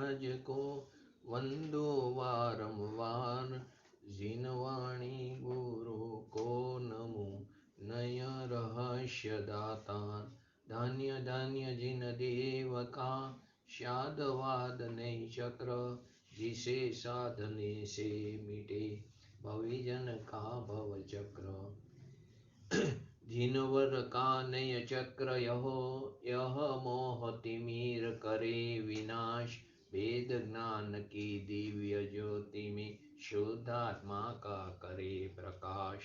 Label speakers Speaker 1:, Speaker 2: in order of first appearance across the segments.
Speaker 1: राज को वंदो वारंवार, जिनवाणी गुरु को नमो नय रहस्य दातार। धन्य धन्य जिन देव का शादवाद नहीं चक्र, जिसे साधने से मिटे भविजन का भव चक्र। जिनवर का नय चक्र यह मोह तिमिर करे विनाश, वेद ज्ञान की दिव्य ज्योति में शुद्धात्मा का करे प्रकाश।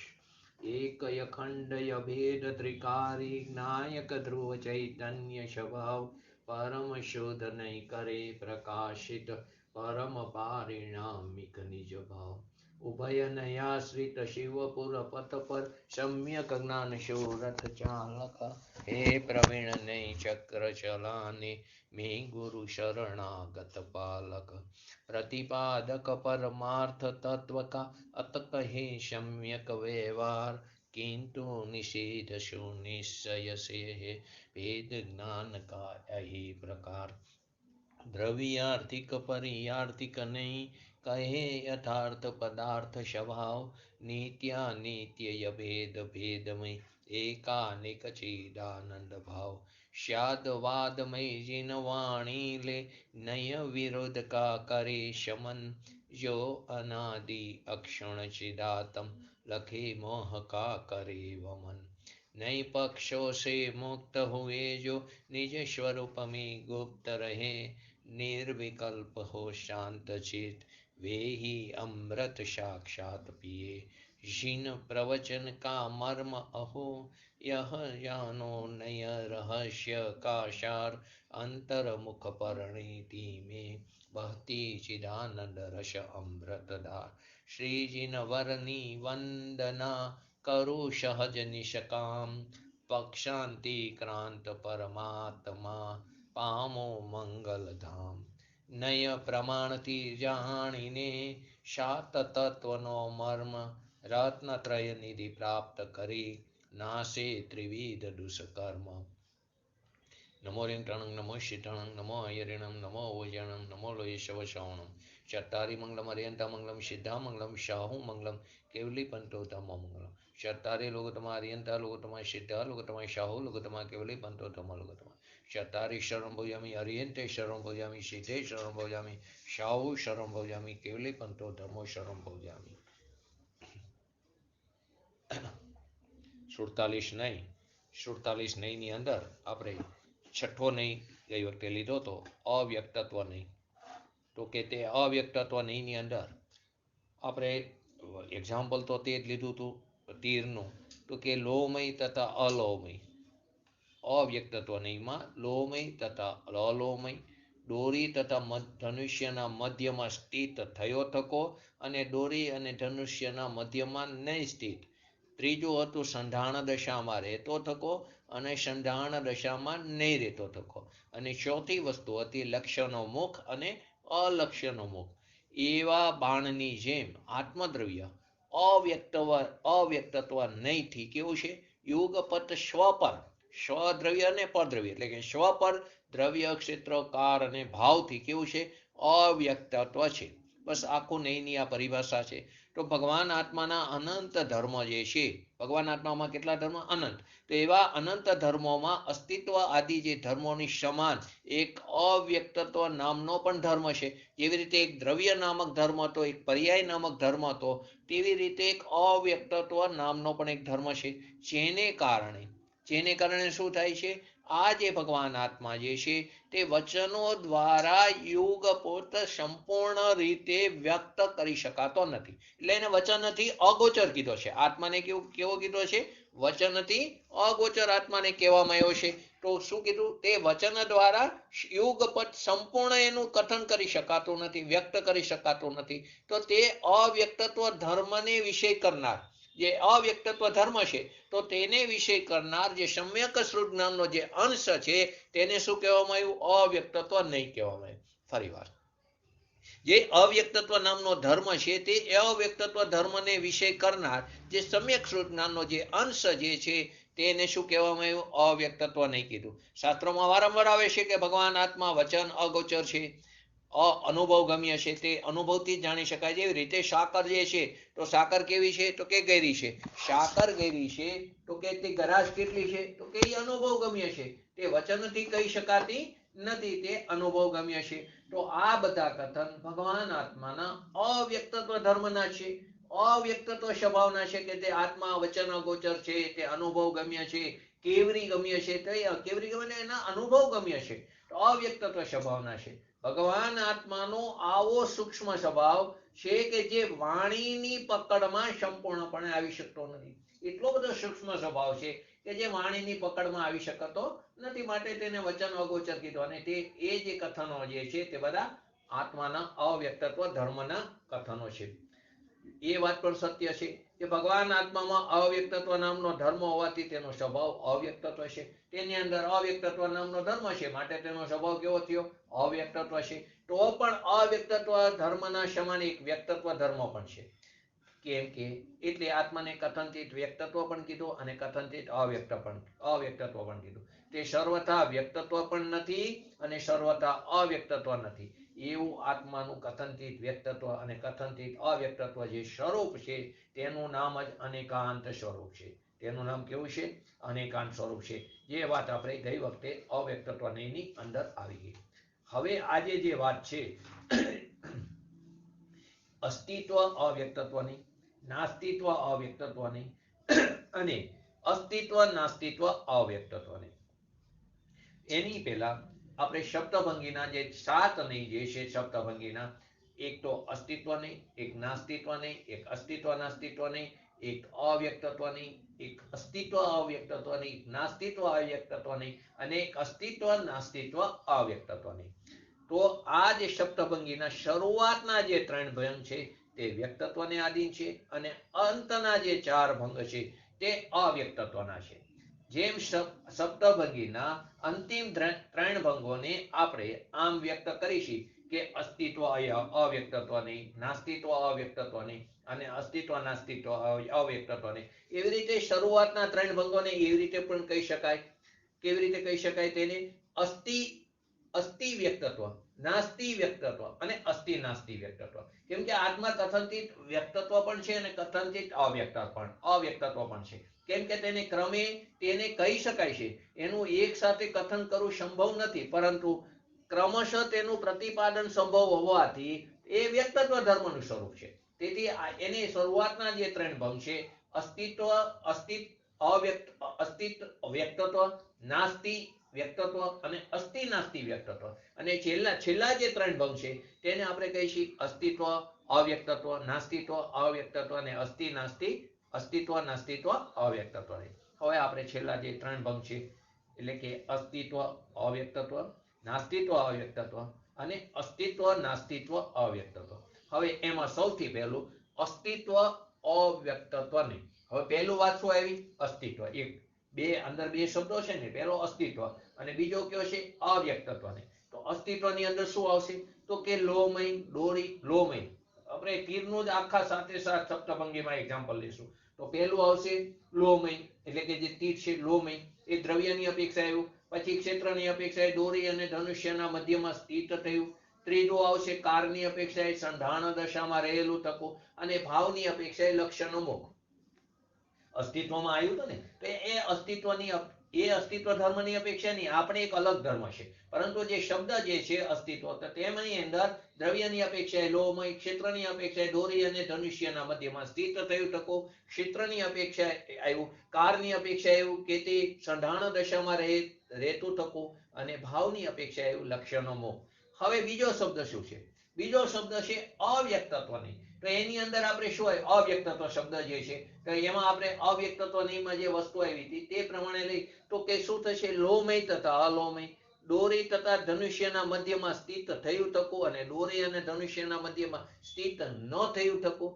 Speaker 1: एक अखंड अभेद त्रिकारी नायक ध्रुव चैतन्य स्वभाव, परम शुद्ध नहीं करे प्रकाशित परम पारिणामिक निज भाव। उभय नयाश्रित शिवपुर पथ पर सम्यक ज्ञान शूरथ चालक, हे प्रवीण नई चक्र चलाने में गुरु शरणागत पालक। प्रतिपादक परमार्थ तत्व का अत कहे सम्यक व्यवहार, किंतु निषेध सुनिश्चय से है वेद ज्ञान का यही प्रकार। द्रव्यार्थिक परियार्थिक नहीं कहे यथार्थ पदार्थ स्वभाव, नित्यानित्य भेद भेदमय एकानिक चिदानंद भाव। शादवादमय जिन वाणी ले नय विरोध का करे शमन, जो अनादि अक्षण चिदातम लखे मोह का करे वमन। नई पक्षों से मुक्त हुए जो निज स्वरूप में गुप्त रहे, निर्विकल्प हो शांत चित वे ही अमृत साक्षात पिए। जिन प्रवचन का मर्म अहो यह जानो नय रहस्य का सार, अंतर्मुख परिणीति में बहती चिदानंद रस अमृत धार। श्री जिन वरनी वंदना करु सहज निष्काम, पक्षांति क्रांत परमात्मा पामो मंगल धाम। नय प्रमाण थी जाणीने सात तत्व नो मर्म, रत्नत्रय निधि प्राप्त करी नासे त्रिविध दुष्कर्म। नमो रिंगटणं नमो शीतणं नमो अयरिणं नमो ओजणं नमो लोये शव श्रवणं। चत्तारि मंगलम अर्यंता मंगलम सिद्धा मंगलम शाहु मंगलम केवली पंतो धम्मो मंगलम। चत्तारि लोकोत्तमा अर्यंता लोकोत्तमा सिद्धा लोकोत्तमा शाहु लोकोत्तमा केवली पंतो धम्मो लोकोत्तमा। चत्तारि शरणं भजामि अर्यन्ते शरणं भजामि सिद्धे शरणं भजामि शाहु शरणं भजामि केवली पंतो धम्मो शरणं भजामि। 47 નહીં ની અંદર આપણે છઠ્ઠો નહીં ગઈ વખતે લીધો તો અવ્યક્તત્વ નહીં, તો કે તે અવ્યક્તત્વ નહીંની અંદર આપણે એક્ઝામ્પલ તો તે જ લીધું હતું તીરનું, તો કે લોહમય તથા અલોહમય। અવ્યક્તત્વ નહીંમાં લોહમય તથા અલોહમય, દોરી તથા ધનુષ્યના મધ્યમાં સ્થિત થયો થકો અને દોરી અને ધનુષ્યના મધ્યમાં નહીં સ્થિત। ત્રીજું હતું સંધાણ દશામાં રહેતો થકો અને સંધાણ દશામાં નહીં રહેતો થકો। અને ચોથી વસ્તુ હતી લક્ષ્યનો મુખ અને અલક્ષ્યનો મુખ। એવા બાણની જેમ આત્મદ્રવ્ય અવ્યક્તત્વ નહીંથી કેવું છે યુગપત સ્વપર, સ્વદ્રવ્ય અને પરદ્રવ્ય એટલે કે સ્વપર દ્રવ્ય ક્ષેત્ર કાર અને ભાવથી કેવું છે અવ્યક્તત્વ છે। બસ આખું નહીંની આ પરિભાષા છે। તો ભગવાન આત્માના અનંત ધર્મ જે છે, ભગવાન આત્મામાં કેટલા ધર્મ અનંત, તો એવા અનંત ધર્મોમાં અસ્તિત્વ આદિ જે ધર્મોની સમાન એક અવ્યક્તત્વ નામનો પણ ધર્મ છે। જેવી રીતે એક દ્રવ્ય નામક ધર્મ હતો, એક પર્યાય નામક ધર્મ હતો, તેવી રીતે એક અવ્યક્તત્વ નામનો પણ એક ધર્મ છે। જેને કારણે શું થાય છે, આ જે ભગવાન આત્મા જે છે તે વચનો દ્વારા યુગપોત સંપૂર્ણ રીતે વ્યક્ત કરી શકાતો નથી, એટલે એને વચનથી અગોચર કીધો છે। આત્માને કેવો કીધો છે, વચનથી અગોચર આત્માને કહેવામાં આવ્યો છે। તો શું કીધું, તે વચન દ્વારા યુગપત સંપૂર્ણ એનું કથન કરી શકાતું નથી, વ્યક્ત કરી શકાતું નથી। તો તે અવ્યક્તત્વ ધર્મને વિષય કરનાર જે અવ્યક્તત્વ ધર્મ છે, તો તેને વિષય કરનાર જે સમ્યક શ્રુત જ્ઞાનનો જે અંશ છે તેને શું કહેવામાં આવ્યું, અવ્યક્તત્વ નહીં કહેવામાં આવ્યું। ફરી વાર, જે અવ્યક્તત્વ નામનો ધર્મ છે તે અવ્યક્તત્વ ધર્મને વિષય કરનાર જે સમ્યક શ્રુત જ્ઞાનનો જે અંશ જે છે તેને શું કહેવામાં આવ્યું, અવ્યક્તત્વ નહીં કીધું। શાસ્ત્રોમાં વારંવાર આવે છે કે ભગવાન આત્મા વચન અગોચર છે, અનુભવગમ્ય છે તે અનુભવથી જ જાણી શકાય. જેવી રીતે સાકર જે છે તો સાકર કેવી છે તો કે ગેરી છે. સાકર ગેરી છે તો કે તે ગરાશ કેટલી છે તો કે એ અનુભવગમ્ય છે. તે વચનથી કહી શકાતી નથી, તે અનુભવગમ્ય છે. તો આ બધા કથન ભગવાન આત્માના અવ્યક્તત્વ ધર્મના છે, અવ્યક્તત્વ સ્વભાવના છે કે તે આત્મા વચન અગોચર છે, તે અનુભવગમ્ય છે, કેવરી ગમ્ય છે. તો કેવરી ગમ્ય એના અનુભવગમ્ય છે, તો અવ્યક્તત્વ સ્વભાવના છે. ભગવાન આત્માનો આવો સૂક્ષ્મ સ્વભાવ છે કે જે વાણીની પકડમાં સંપૂર્ણપણે આવી શકતો નથી. એટલો બધો સૂક્ષ્મ સ્વભાવ છે કે જે વાણીની પકડમાં આવી શકતો નથી, માટે તેને વચન અગોચર કીધું. અને તે એ જે કથનો જે છે તે બધા આત્માના અવ્યક્તત્વ ધર્મના કથનો છે. એ વાત પણ સત્ય છે કે ભગવાન આત્મામાં અવ્યક્તત્વ નામનો ધર્મ હોવાથી તેનો સ્વભાવ અવ્યક્તત્વ છે. તેની અંદર અવ્યક્તત્વ નામનો ધર્મ છે, માટે તેનો સ્વભાવ કેવો થયો? અવ્યક્તત્વ છે. તો પણ અવ્યક્તત્વ ધર્મના સમાન એક વ્યક્તત્વ ધર્મ પણ છે. કેમ કે એટલે આત્માને કથનથી વ્યક્તત્વ પણ કીધું અને કથનથી અવ્યક્તત્વ પણ કીધું. તે સર્વથા વ્યક્તત્વ પણ નથી અને સર્વથા અવ્યક્તત્વ નથી. એવું આત્માનું કથનથી વ્યક્તત્વ અને કથનથી અવ્યક્તત્વ જે સ્વરૂપ છે તેનું નામ જ અનેકાંત સ્વરૂપ છે. તેનું નામ કેવું છે? અનેકાંત સ્વરૂપ છે. જે વાત આપણે ગઈ વખતે અવ્યક્તત્વની અંદર આવી ગઈ. હવે આજે જે વાત છે અસ્તિત્વ અવ્યક્તત્વની, નાસ્તિત્વ અવ્યક્તત્વની અને અસ્તિત્વ નાસ્તિત્વ અવ્યક્તત્વની. એની પહેલા આપણે સપ્તભંગીના જે 7 નહીં જે છે સપ્તભંગીના, એક તો અસ્તિત્વ નહીં, એક નાસ્તિત્વ નહીં, એક અસ્તિત્વ નાસ્તિત્વ નહીં, એક અવ્યક્તત્વ નહીં, એક અસ્તિત્વ અવ્યક્તત્વ નહીં, નાસ્તિત્વ અવ્યક્તત્વ નહીં અને એક અસ્તિત્વ નાસ્તિત્વ અવ્યક્તત્વ નહીં. તો આ જે સપ્તભંગીના શરૂઆતના જે 3 ભંગ છે તે વ્યક્તત્વને આધીન છે અને અંતના જે 4 ભંગ છે તે અવ્યક્તત્વના છે. જેમ સપ્તભંગીના અંતિમ 3 ભંગોને આપણે આમ વ્યક્ત કરીશું કે અસ્તિત્વ અવ્યક્તત્વ નહીં, નાસ્તિત્વ અવ્યક્તત્વ નહીં અને અસ્તિત્વ નાસ્તિત્વ અવ્યક્તત્વ નહીં, એવી રીતે શરૂઆતના 3 ભંગોને એવી રીતે પણ કહી શકાય. કેવી રીતે કહી શકાય? તેને અસ્તિ વ્યક્તત્વ, નાસ્તિ વ્યક્તત્વ અને અસ્તિ નાસ્તિ વ્યક્તત્વ. કેમ કે આત્મા કથનથી વ્યક્તત્વ પણ છે અને કથનથી અવ્યક્તત્વ પણ છે. કેમ કે તેને ક્રમે તેને કહી શકાય છે. એનું એક સાથે કથન કરવું સંભવ નથી, પરંતુ ક્રમશઃ તેનું પ્રતિપાદન સંભવ હોવાથી એ વ્યક્તત્વ ધર્મનું સ્વરૂપ છે. તેથી એને શરૂઆતના જે 3 ભંગ છે અસ્તિત્વ વ્યક્તત્વ, નાસ્તિ વ્યક્તત્વ અને અસ્તિ નાસ્તિ વ્યક્તત્વ, અને છેલ્લા જે 3 ભંગ છે તેને આપણે કહીશું અસ્તિત્વ અવ્યક્તત્વ, નાસ્તિત્વ અવ્યક્તત્વ અને અસ્તિત્વ નાસ્તિત્વ અવ્યક્તત્વ. હવે આપણે છેલ્લા જે 3 ભંગ છે એટલે કે અસ્તિત્વ અવ્યક્તત્વ, નાસ્તિત્વ અવ્યક્તત્વ અને અસ્તિત્વ નાસ્તિત્વ અવ્યક્તત્વ. હવે એમાં સૌથી પહેલું અસ્તિત્વ અવ્યક્તત્વની. હવે પહેલું વાત શું આવી? અસ્તિત્વ. અંદર બે શબ્દો છે ને, પહેલો અસ્તિત્વ અને બીજો કયો છે? અવ્યક્તત્વને. તો અસ્તિત્વની અંદર શું આવશે? તો કે લોમય, દોરી, લોમય. આપણે તીરનું જ આખા સાથે સપ્તભંગીમાં એક્ઝામ્પલ લઈશું. તો પહેલું આવશે લોમય, એટલે કે જે તીર છે લોમય એ દ્રવ્યની અપેક્ષા આવ્યું. પછી ક્ષેત્રની અપેક્ષાએ દોરી અને ધનુષ્યના મધ્યમાં સ્થિત થયું. ત્રીજું આવશે કારની અપેક્ષાએ સંધાન દશામાં રહેલું તકો અને ભાવની અપેક્ષાએ લક્ષ્યનો મુખ. અસ્તિત્વમાં આવ્યું હતું ને, તો એ અસ્તિત્વ ધર્મની અપેક્ષા નહીં, આપણે એક અલગ ધર્મ છે. પરંતુ જે શબ્દ જે છે અસ્તિત્વ, તો તેની અંદર દ્રવ્યની અપેક્ષાએ લોમય, ક્ષેત્રની અપેક્ષાએ દોરી અને ધનુષ્યના મધ્યમાં સ્થિત થયું તકો, ક્ષેત્રની અપેક્ષા આવ્યું, કારની અપેક્ષા આવ્યું કે તે સંધાન દશામાં રહેતું તકો અને ભાવની અપેક્ષા આવ્યું લક્ષ્યનો મોહ. હવે બીજો શબ્દ શું છે? બીજો શબ્દ છે અવ્યક્તત્વની. તો એની અંદર આપણે શું હોય? અવ્યક્તત્વ શબ્દ જે છે તો એમાં આપણે અવ્યક્તત્વનીમાં જે વસ્તુ આવી હતી તે પ્રમાણે લઈ તો કે શું થશે? લોમય તથા અલોમય, દોરી તથા ધનુષ્યના મધ્યમાં સ્થિત થયું તકું અને દોરી અને ધનુષ્યના મધ્યમાં સ્થિત ન થયું તકું.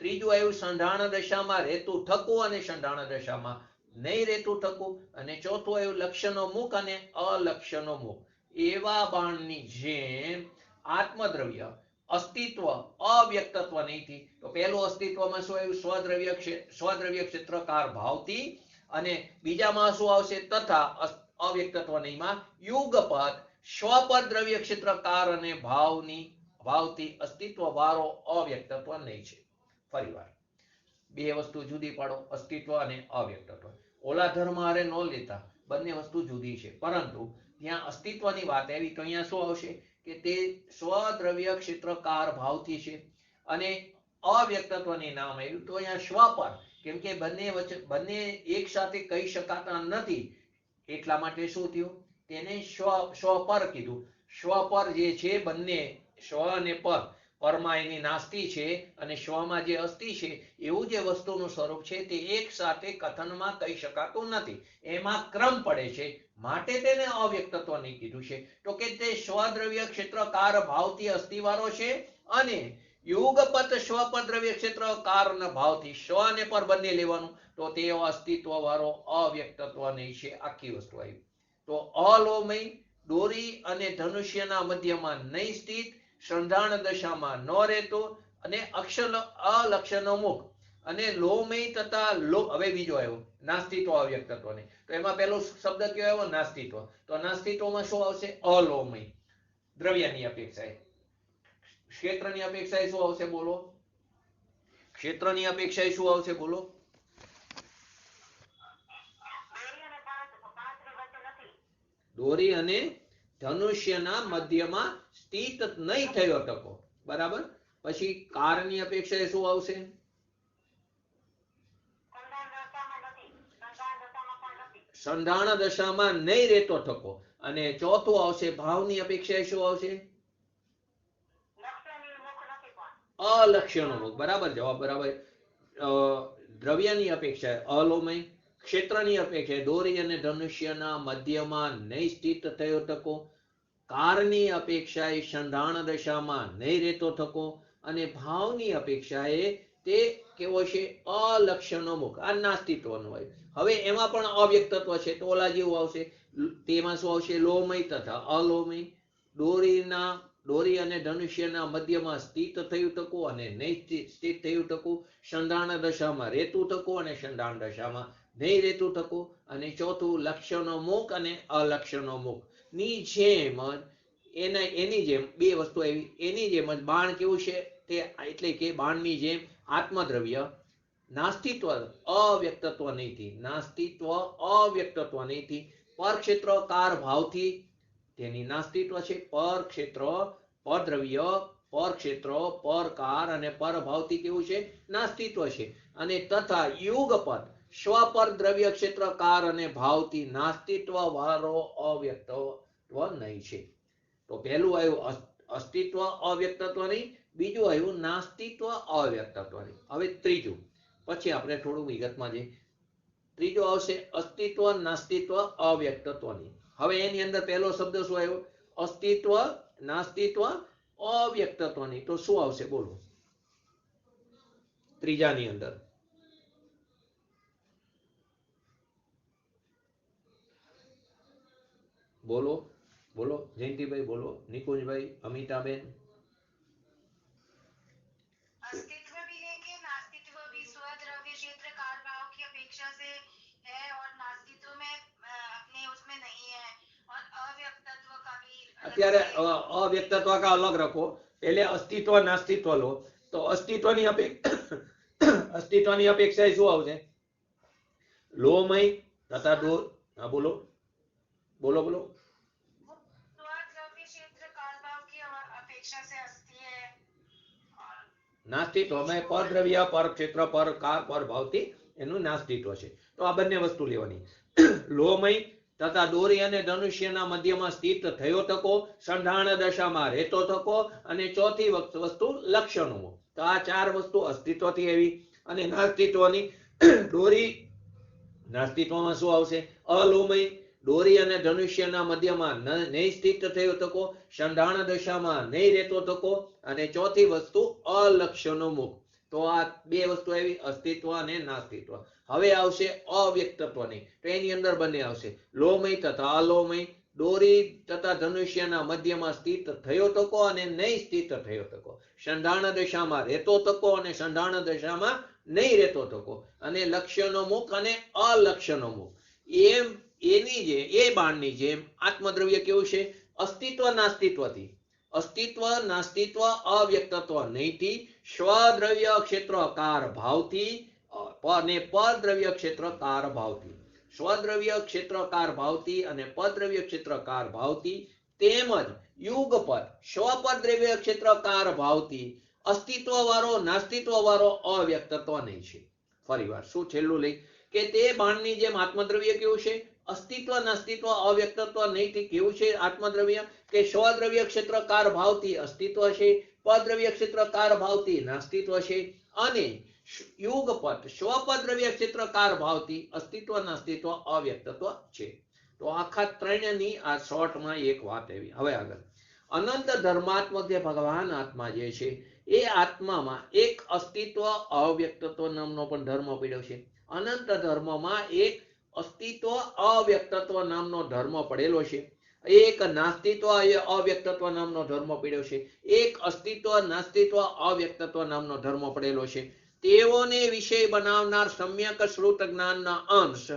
Speaker 1: ત્રીજું આવ્યું સંધાન દશામાં રહેતું થકું અને સંધાન દશામાં નહીં રહેતું થકું. અને ચોથું આવ્યું લક્ષ્યનો મુખ અને અલક્ષ્યનો મુખ. એવા બાણની જેમ આત્મદ્રવ્ય અસ્તિત્વ અવ્યક્તત્વ નહીં. તો પહેલું અસ્તિત્વમાં શું આવ્યું? સ્વદ્રવ્ય ક્ષેત્રકાર ભાવથી. અને બીજામાં શું આવશે? તથા અવ્યક્તત્વ નહીંમાં યુગપદ સ્વપર દ્રવ્ય ક્ષેત્ર કાર અને ભાવથી અસ્તિત્વ વાળો અવ્યક્તત્વ નહીં છે. ફરીવાર બે વસ્તુ જુદી પાડો, અસ્તિત્વ અને અવ્યક્તત્વ. ઓલા ધર્મ હારે ન લેતા, બંને વસ્તુ જુદી છે, પરંતુ ત્યાં અસ્તિત્વની વાત આવી તો અહીંયા શું આવશે કે તે સ્વદ્રવ્ય ક્ષેત્રકાર ભાવથી છે. અને અવ્યક્તત્વની નામ આવ્યું તો અહીંયા સ્વપર, કેમ કે બંને એક સાથે કહી શકાતા નથી, એટલા માટે શું થયું, તેને સ્વપર કીધું. સ્વપર જે છે, બંને સ્વ અને પરમાં એની નાસ્તિ છે અને સ્વમાં જે અસ્તિ છે, એવું જે વસ્તુનું સ્વરૂપ છે તે એક સાથે કથનમાં કહી શકાતું નથી, એમાં ક્રમ પડે છે, માટે તેને અવ્યક્તત્વ નહીં કીધું છે. તો કે તે સ્વદ્રવ્ય ક્ષેત્રકાર ભાવથી અસ્તિવાળો છે અને યુગપત સ્વપર દ્રવ્ય ક્ષેત્ર કારના ભાવથી સ્વ અને પર બંને લેવાનું, તો તે અસ્તિત્વ વાળો અવ્યક્તત્વ નહીં છે. આખી વસ્તુ આવી. તો અલોમય, દોરી અને ધનુષ્યના મધ્યમાં નહીં સ્થિત, સંધાણ દશામાં ન રહેતો અને અલક્ષણો મુખ અને લોમય તથા હવે બીજો આવ્યો નાસ્તિત્વ અવ્યક્તત્વ નહીં. તો એમાં પેલો શબ્દ કયો આવ્યો, નાસ્તિત્વ. તો નાસ્તિત્વમાં શું આવશે, અલોમય, દ્રવ્યની અપેક્ષાએ. ક્ષેત્રની અપેક્ષાએ શું આવશે બોલો, ક્ષેત્રની અપેક્ષાએ શું આવશે બોલો, દોરી અને ધનુષ્યના મધ્યમાં સ્થિત નહીં થયો ટકો. બરાબર. પછી કારની અપેક્ષાએ શું આવશે, સંધાણ દશામાં નહીં રહેતો થકો. અને ચોથું આવશે ભાવની અપેક્ષાએ શું આવશે, અલક્ષણો મુખ. બરાબર, જવાબ બરાબર. દ્રવ્યની અપેક્ષાએ અલોમય, ક્ષેત્રની અપેક્ષાએ દોરી અને ધનુષ્યના મધ્યમાં નહીં સ્થિત થયો ટકો, કારની અપેક્ષાએ સંધાણ દશામાં નહીં રહેતો થકો, અને ભાવની અપેક્ષાએ તે કેવો છે, અલક્ષણો મુખ. આ નાસ્તિત્વનું હોય. હવે એમાં પણ અવ્યક્તત્વ છે, તો ઓલા જેવું આવશે. તેમાં શું આવશે, લોમય તથા અલોમય, દોરી અને ધનુષ્યના મધ્યમાં સ્થિત થયું ટકો અને નહીં સ્થિત થયું ટકો, સંધાણ દશામાં રહેતું ટકો અને સંધાણ દશામાં નહીં રહેતું ટકો. અને ચોથું લક્ષણો મુખ અને અલક્ષણો મુખ ની જેમ એની જેમ બે વસ્તુ આવી. એની જેમ જ બાણ કેવું છે, તે એટલે કે બાણની જેમ આત્મદ્રવ્ય નાસ્તિત્વ અવ્યક્તત્વ નહીંથી, નાસ્તિત્વ અવ્યક્તત્વ નહીંથી પર ક્ષેત્ર કાર ભાવથી તેની નાસ્તિત્વ છે. પર ક્ષેત્ર, પર દ્રવ્ય, પર ક્ષેત્ર, પર કાર અને પર ભાવથી કેવું છે, નાસ્તિત્વ છે. અને તથા યુગપદ સ્વપર દ્રવ્ય ક્ષેત્ર કાર અને ભાવથી નાસ્તિત્વ વાળો અવ્યક્તત્વ નહીં છે. તો પહેલું આવ્યું અસ્તિત્વ અવ્યક્તત્વ નહીં, બીજું આવ્યું નાસ્તિત્વ અવ્યક્તત્વ નહીં. હવે ત્રીજું, પછી આપણે થોડું વિગતમાં જઈએ. ત્રીજો આવશે અસ્તિત્વ નાસ્તિત્વ અવ્યક્તત્વ નહીં. હવે એની અંદર પહેલો શબ્દ શું આવ્યો, અસ્તિત્વ નાસ્તિત્વ અવ્યક્તત્વ નહીં. તો શું આવશે બોલો, ત્રીજાની અંદર બોલો બોલો, જયંતિભાઈ બોલો, નિકુંજભાઈ, અમિતાબેન.
Speaker 2: अस्तित्व भी है कि नास्तित्व भी स्वद्रव्य क्षेत्र काल भाव की अपेक्षा से है और नास्तित्व में अपने उसमें नहीं है और अव्यक्तत्व का भी
Speaker 1: અત્યારે અવ્યક્તત્વ કા અલગ રાખો, એટલે અસ્તિત્વ નાસ્તિત્વ લો. તો અસ્તિત્વની અપેક્ષાએ શું આવશે, લોમય તથા દોર. હા બોલો બોલો બોલો.
Speaker 2: स्वद्रव्य क्षेत्र काल भाव की अपेक्षा से अस्थि है
Speaker 1: નાસ્તિત્વ में પર દ્રવ્ય, પર ક્ષેત્ર, પર કાર, પર ભાવથી એનું નાસ્તિત્વ છે. તો આ બંને વસ્તુ લેવાની. લોમય તથા દોરી અને ધનુષ્યના મધ્યમાં સ્થિત થયો ટકો, સંધાણ દશામાં રહેતો ટકો, અને ચોથી વસ્તુ લક્ષણો. તો આ ચાર વસ્તુ અસ્તિત્વથી આવી. અને નાસ્તિત્વની દોરી, નાસ્તિત્વમાં શું આવશે, અલોમય, દોરી અને ધનુષ્યના મધ્યમાં નહીં સ્થિત થયો ટકો, સંધાણ દશામાં નહીં રહેતો ટકો, અને ચોથી વસ્તુ અલક્ષણો મુખ. તો આ બે વસ્તુ આવી, અસ્તિત્વ અને નાસ્તિત્વ. હવે આવશે અવ્યક્તત્વની. તો એની અંદર બંને આવશે, લોમય તથા અલોમય, દોરી તથા ધનુષ્યના મધ્યમાં સ્થિત થયો ટકો અને નહીં સ્થિત થયો ટકો, સંધાણ દશામાં રહેતો ટકો અને સંધાણ દશામાં નહીં રહેતો ટકો, અને લક્ષણો મુખ અને અલક્ષણો મુખ. એમ એની જે એ બાણની જેમ આત્મદ્રવ્ય કેવું છે, अस्तित्व नास्तित्वથી, अस्तित्व नास्तित्व अव्यक्तत्व નહીંથી, સ્વદ્રવ્ય ક્ષેત્રકાર ભાવથી અને પરદ્રવ્ય ક્ષેત્રકાર ભાવથી, સ્વદ્રવ્ય ક્ષેત્રકાર ભાવથી અને પરદ્રવ્ય ક્ષેત્રકાર ભાવથી તેમજ યુગપદ સ્વપદ દ્રવ્ય ક્ષેત્રકાર ભાવથી અસ્તિત્વ વાળો નાસ્તિત્વ વાળો અવ્યક્તત્વ નહીં છે. ફરીવાર શું છેલ્લું લઈ કે તે બાણની જેમ આત્મદ્રવ્ય કેવું છે? अस्तित्व नास्तित्व अव्यक्तत्व नहींથી કેવું છે આત્મદ્રવ્ય? કે સ્વદ્રવ્ય ક્ષેત્રકાર ભાવથી અસ્તિત્વ છે, પરદ્રવ્ય ક્ષેત્રકાર ભાવથી નાસ્તિત્વ છે અને યુગપદ સ્વપદ દ્રવ્ય ક્ષેત્રકાર ભાવથી અસ્તિત્વ નાસ્તિત્વ અવ્યક્તત્વ છે. તો આખા ત્રણની આ શોર્ટમાં એક વાત આવી. હવે આગળ અનંત ધર્માત્મક જે ભગવાન આત્મા જે છે એ આત્મામાં એક અસ્તિત્વ અવ્યક્તત્વ નામનો પણ ધર્મ પડ્યો છે. અનંત ધર્મમાં એક अस्तित्व अव्यक्तत्व नामनो धर्म पड़ेलो छे, एक नास्तित्व अव्यक्तत्व नामनो धर्म पड़्यो छे, एक अस्तित्व नास्तित्व अव्यक्तत्व नामनो धर्म पड़ेलो छे. तेओने विषय बनावनार सम्यक श्रुत ज्ञानना अंश,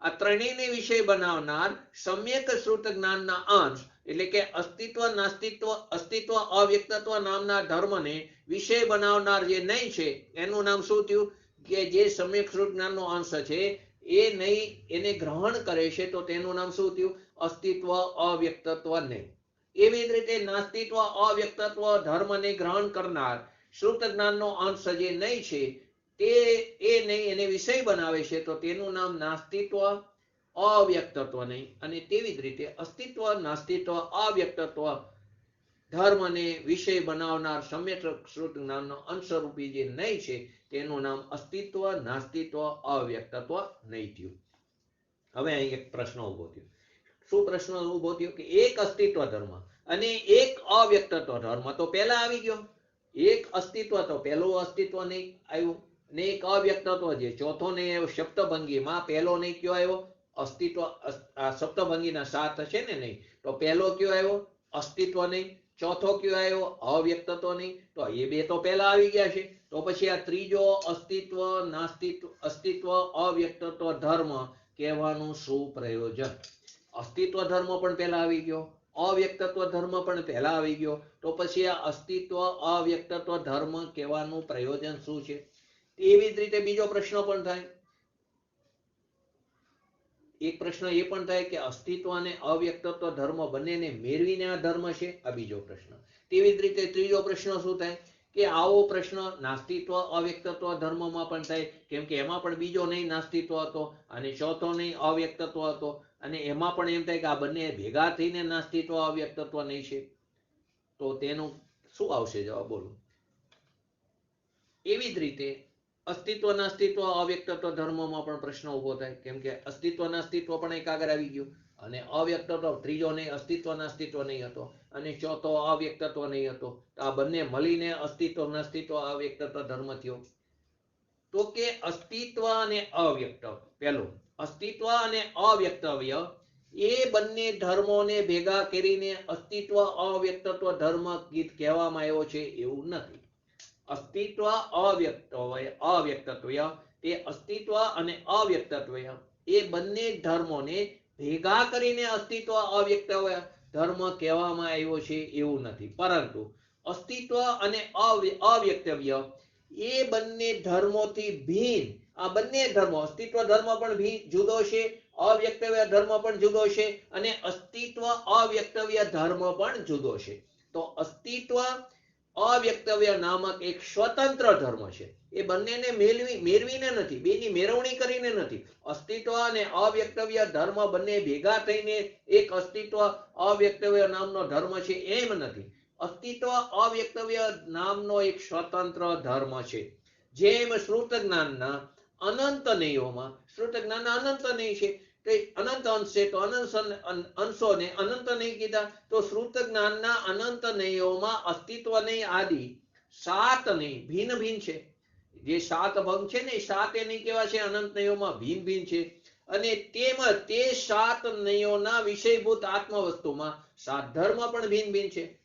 Speaker 1: आ त्रणेयने विषय बनावनार सम्यक श्रुत ज्ञानना अंश એટલે કે अस्तित्व नास्तित्व अस्तित्व अव्यक्तत्व नामना धर्मने विषय बनावनार जे नहीं छे एनुं नाम शुं थयुं? के जे सम्यक श्रुत ज्ञाननो अंश छे એ નહીં એને ગ્રહણ કરે છે તો તેનું નામ શું થયું? અસ્તિત્વ અવ્યક્તત્વ નહીં. એવી જ રીતે નાસ્તિત્વ અવ્યક્તત્વ ધર્મને ગ્રહણ કરનાર શ્રુત જ્ઞાનનો અંશ જે નહીં છે તે એ નહીં એને વિષય બનાવે છે તો તેનું નામ નાસ્તિત્વ અવ્યક્તત્વ નહીં. અને તેવી જ રીતે અસ્તિત્વ નાસ્તિત્વ અવ્યક્તત્વ ધર્મને વિષય બનાવનાર સમ્યક શ્રુત જ્ઞાનનો અંશરૂપી જે નહીં છે તેનું નામ અસ્તિત્વ નાસ્તિત્વ અવ્યક્તત્વ નહીં થયું. હવે અહીં એક પ્રશ્ન ઉભો થયો. શું પ્રશ્ન ઉભો થયો? કે એક અસ્તિત્વ ધર્મ અને એક અવ્યક્તત્વ ધર્મ તો પહેલા આવી ગયો. એક અસ્તિત્વ તો પહેલું અસ્તિત્વ નહીં આવ્યું ને એક અવ્યક્તત્વ જે ચોથો નહીં આવ્યો. સપ્તભંગીમાં પહેલો નહીં કયો આવ્યો? અસ્તિત્વ. આ સપ્તભંગીના સાત છે ને નહીં તો પહેલો કયો આવ્યો? અસ્તિત્વ નહીં. ચોથો કયો આવ્યો? અવ્યક્તત્વ નહીં. તો એ બે તો પહેલા આવી ગયા છે. તો પછી આ ત્રીજો અસ્તિત્વ નાસ્તિત્વ અસ્તિત્વ અવ્યક્તત્વ ધર્મ કહેવાનું શું પ્રયોજન? અસ્તિત્વ ધર્મ પણ પહેલા આવી ગયો, અવ્યક્તત્વ ધર્મ પણ પહેલા આવી ગયો. તો પછી આ અસ્તિત્વ અવ્યક્તત્વ ધર્મ કહેવાનું પ્રયોજન શું છે? એવી જ રીતે બીજો પ્રશ્ન પણ થાય. એક પ્રશ્ન એ પણ થાય કે અસ્તિત્વ અને અવ્યક્તત્વ ધર્મ બંનેને મેળવીને આ ધર્મ છે, આ બીજો પ્રશ્ન. તેવી જ રીતે ત્રીજો પ્રશ્ન શું થાય કે આવો પ્રશ્ન નાસ્તિત્વ અવ્યક્તત્વ ધર્મમાં પણ થાય, કેમ કે એમાં પણ બીજો નહીં નાસ્તિત્વ હતો અને ચોથો નહીં અવ્યક્તત્વ હતો અને એમાં પણ એમ થાય કે આ બંને ભેગા થઈને નાસ્તિત્વ અવ્યક્તત્વ નહીં છે. તો તેનું શું આવશે જવાબ? બોલો. એવી જ રીતે अस्तित्व नास्तित्व अव्यक्तत्व धर्मों पण प्रश्न उभो थाय, केम के अस्तित्व नास्तित्व पण एक आगळ आवी गयुं अने अव्यक्तत्व त्रीजो नहीं अस्तित्व नास्तित्व नहीं हतो अने चौथो अव्यक्तत्व नहीं हतो. तो आ बंने मळीने अस्तित्व नास्तित्व अव्यक्तत्व धर्म थयो. तो के अस्तित्व अने अव्यक्तत्व पहेलो अस्तित्व अने अव्यक्तव्य ए बंने धर्मोने भेगा करीने अस्तित्व अव्यक्तत्व धर्म गीत कहेवामां आव्यो छे एवुं नथी. अस्तित्व अव्यक्तत्व ते अस्तित्व अने अव्यक्तत्व ए बंने धर्मोने भेगा करीने अस्तित्व अव्यक्तत्व धर्म कहेवामां आव्यो छे एवुं नथी, परंतु अस्तित्व अने अव्यक्तव्य ए बंने धर्मोथी भीन आ बंने धर्मो अस्तित्व धर्म पण जुदो छे, अव्यक्तव्य धर्म पण जुदो छे अने अस्तित्व अव्यक्तव्य धर्म पण जुदो छे. तो अस्तित्व अव्यक्तव्य नामक एक स्वतंत्र धर्म है. ए बंनेने मेळवीने नथी, बेनी मेळवणी करीने नथी. अस्तित्व अने अव्यक्तव्य धर्म बंने भेगा थईने एक अस्तित्व अव्यक्तव्य नामनो धर्म छे एम नथी. अस्तित्व अव्यक्तव्य नामनो एक स्वतंत्र धर्म है. जेम श्रुत ज्ञानना अनंत नयोमां श्रुत ज्ञान अनंत नहीं छे, अनंत अंश है तो अनंत अंशों ने अनंत नहीं कीधा. तो श्रुत ज्ञानना अनंत नयोमां अस्तित्व नहीं आदि सात नहीं भिन्न भिन्न छे. जे सात भंग छे ने सात ए नहीं केवा छे अनंत नयोमां भिन्न भिन्न छे अने तेमज ते सात नयोना विषयभूत आत्मवस्तुमां सात धर्म पण भिन्न भिन्न छे.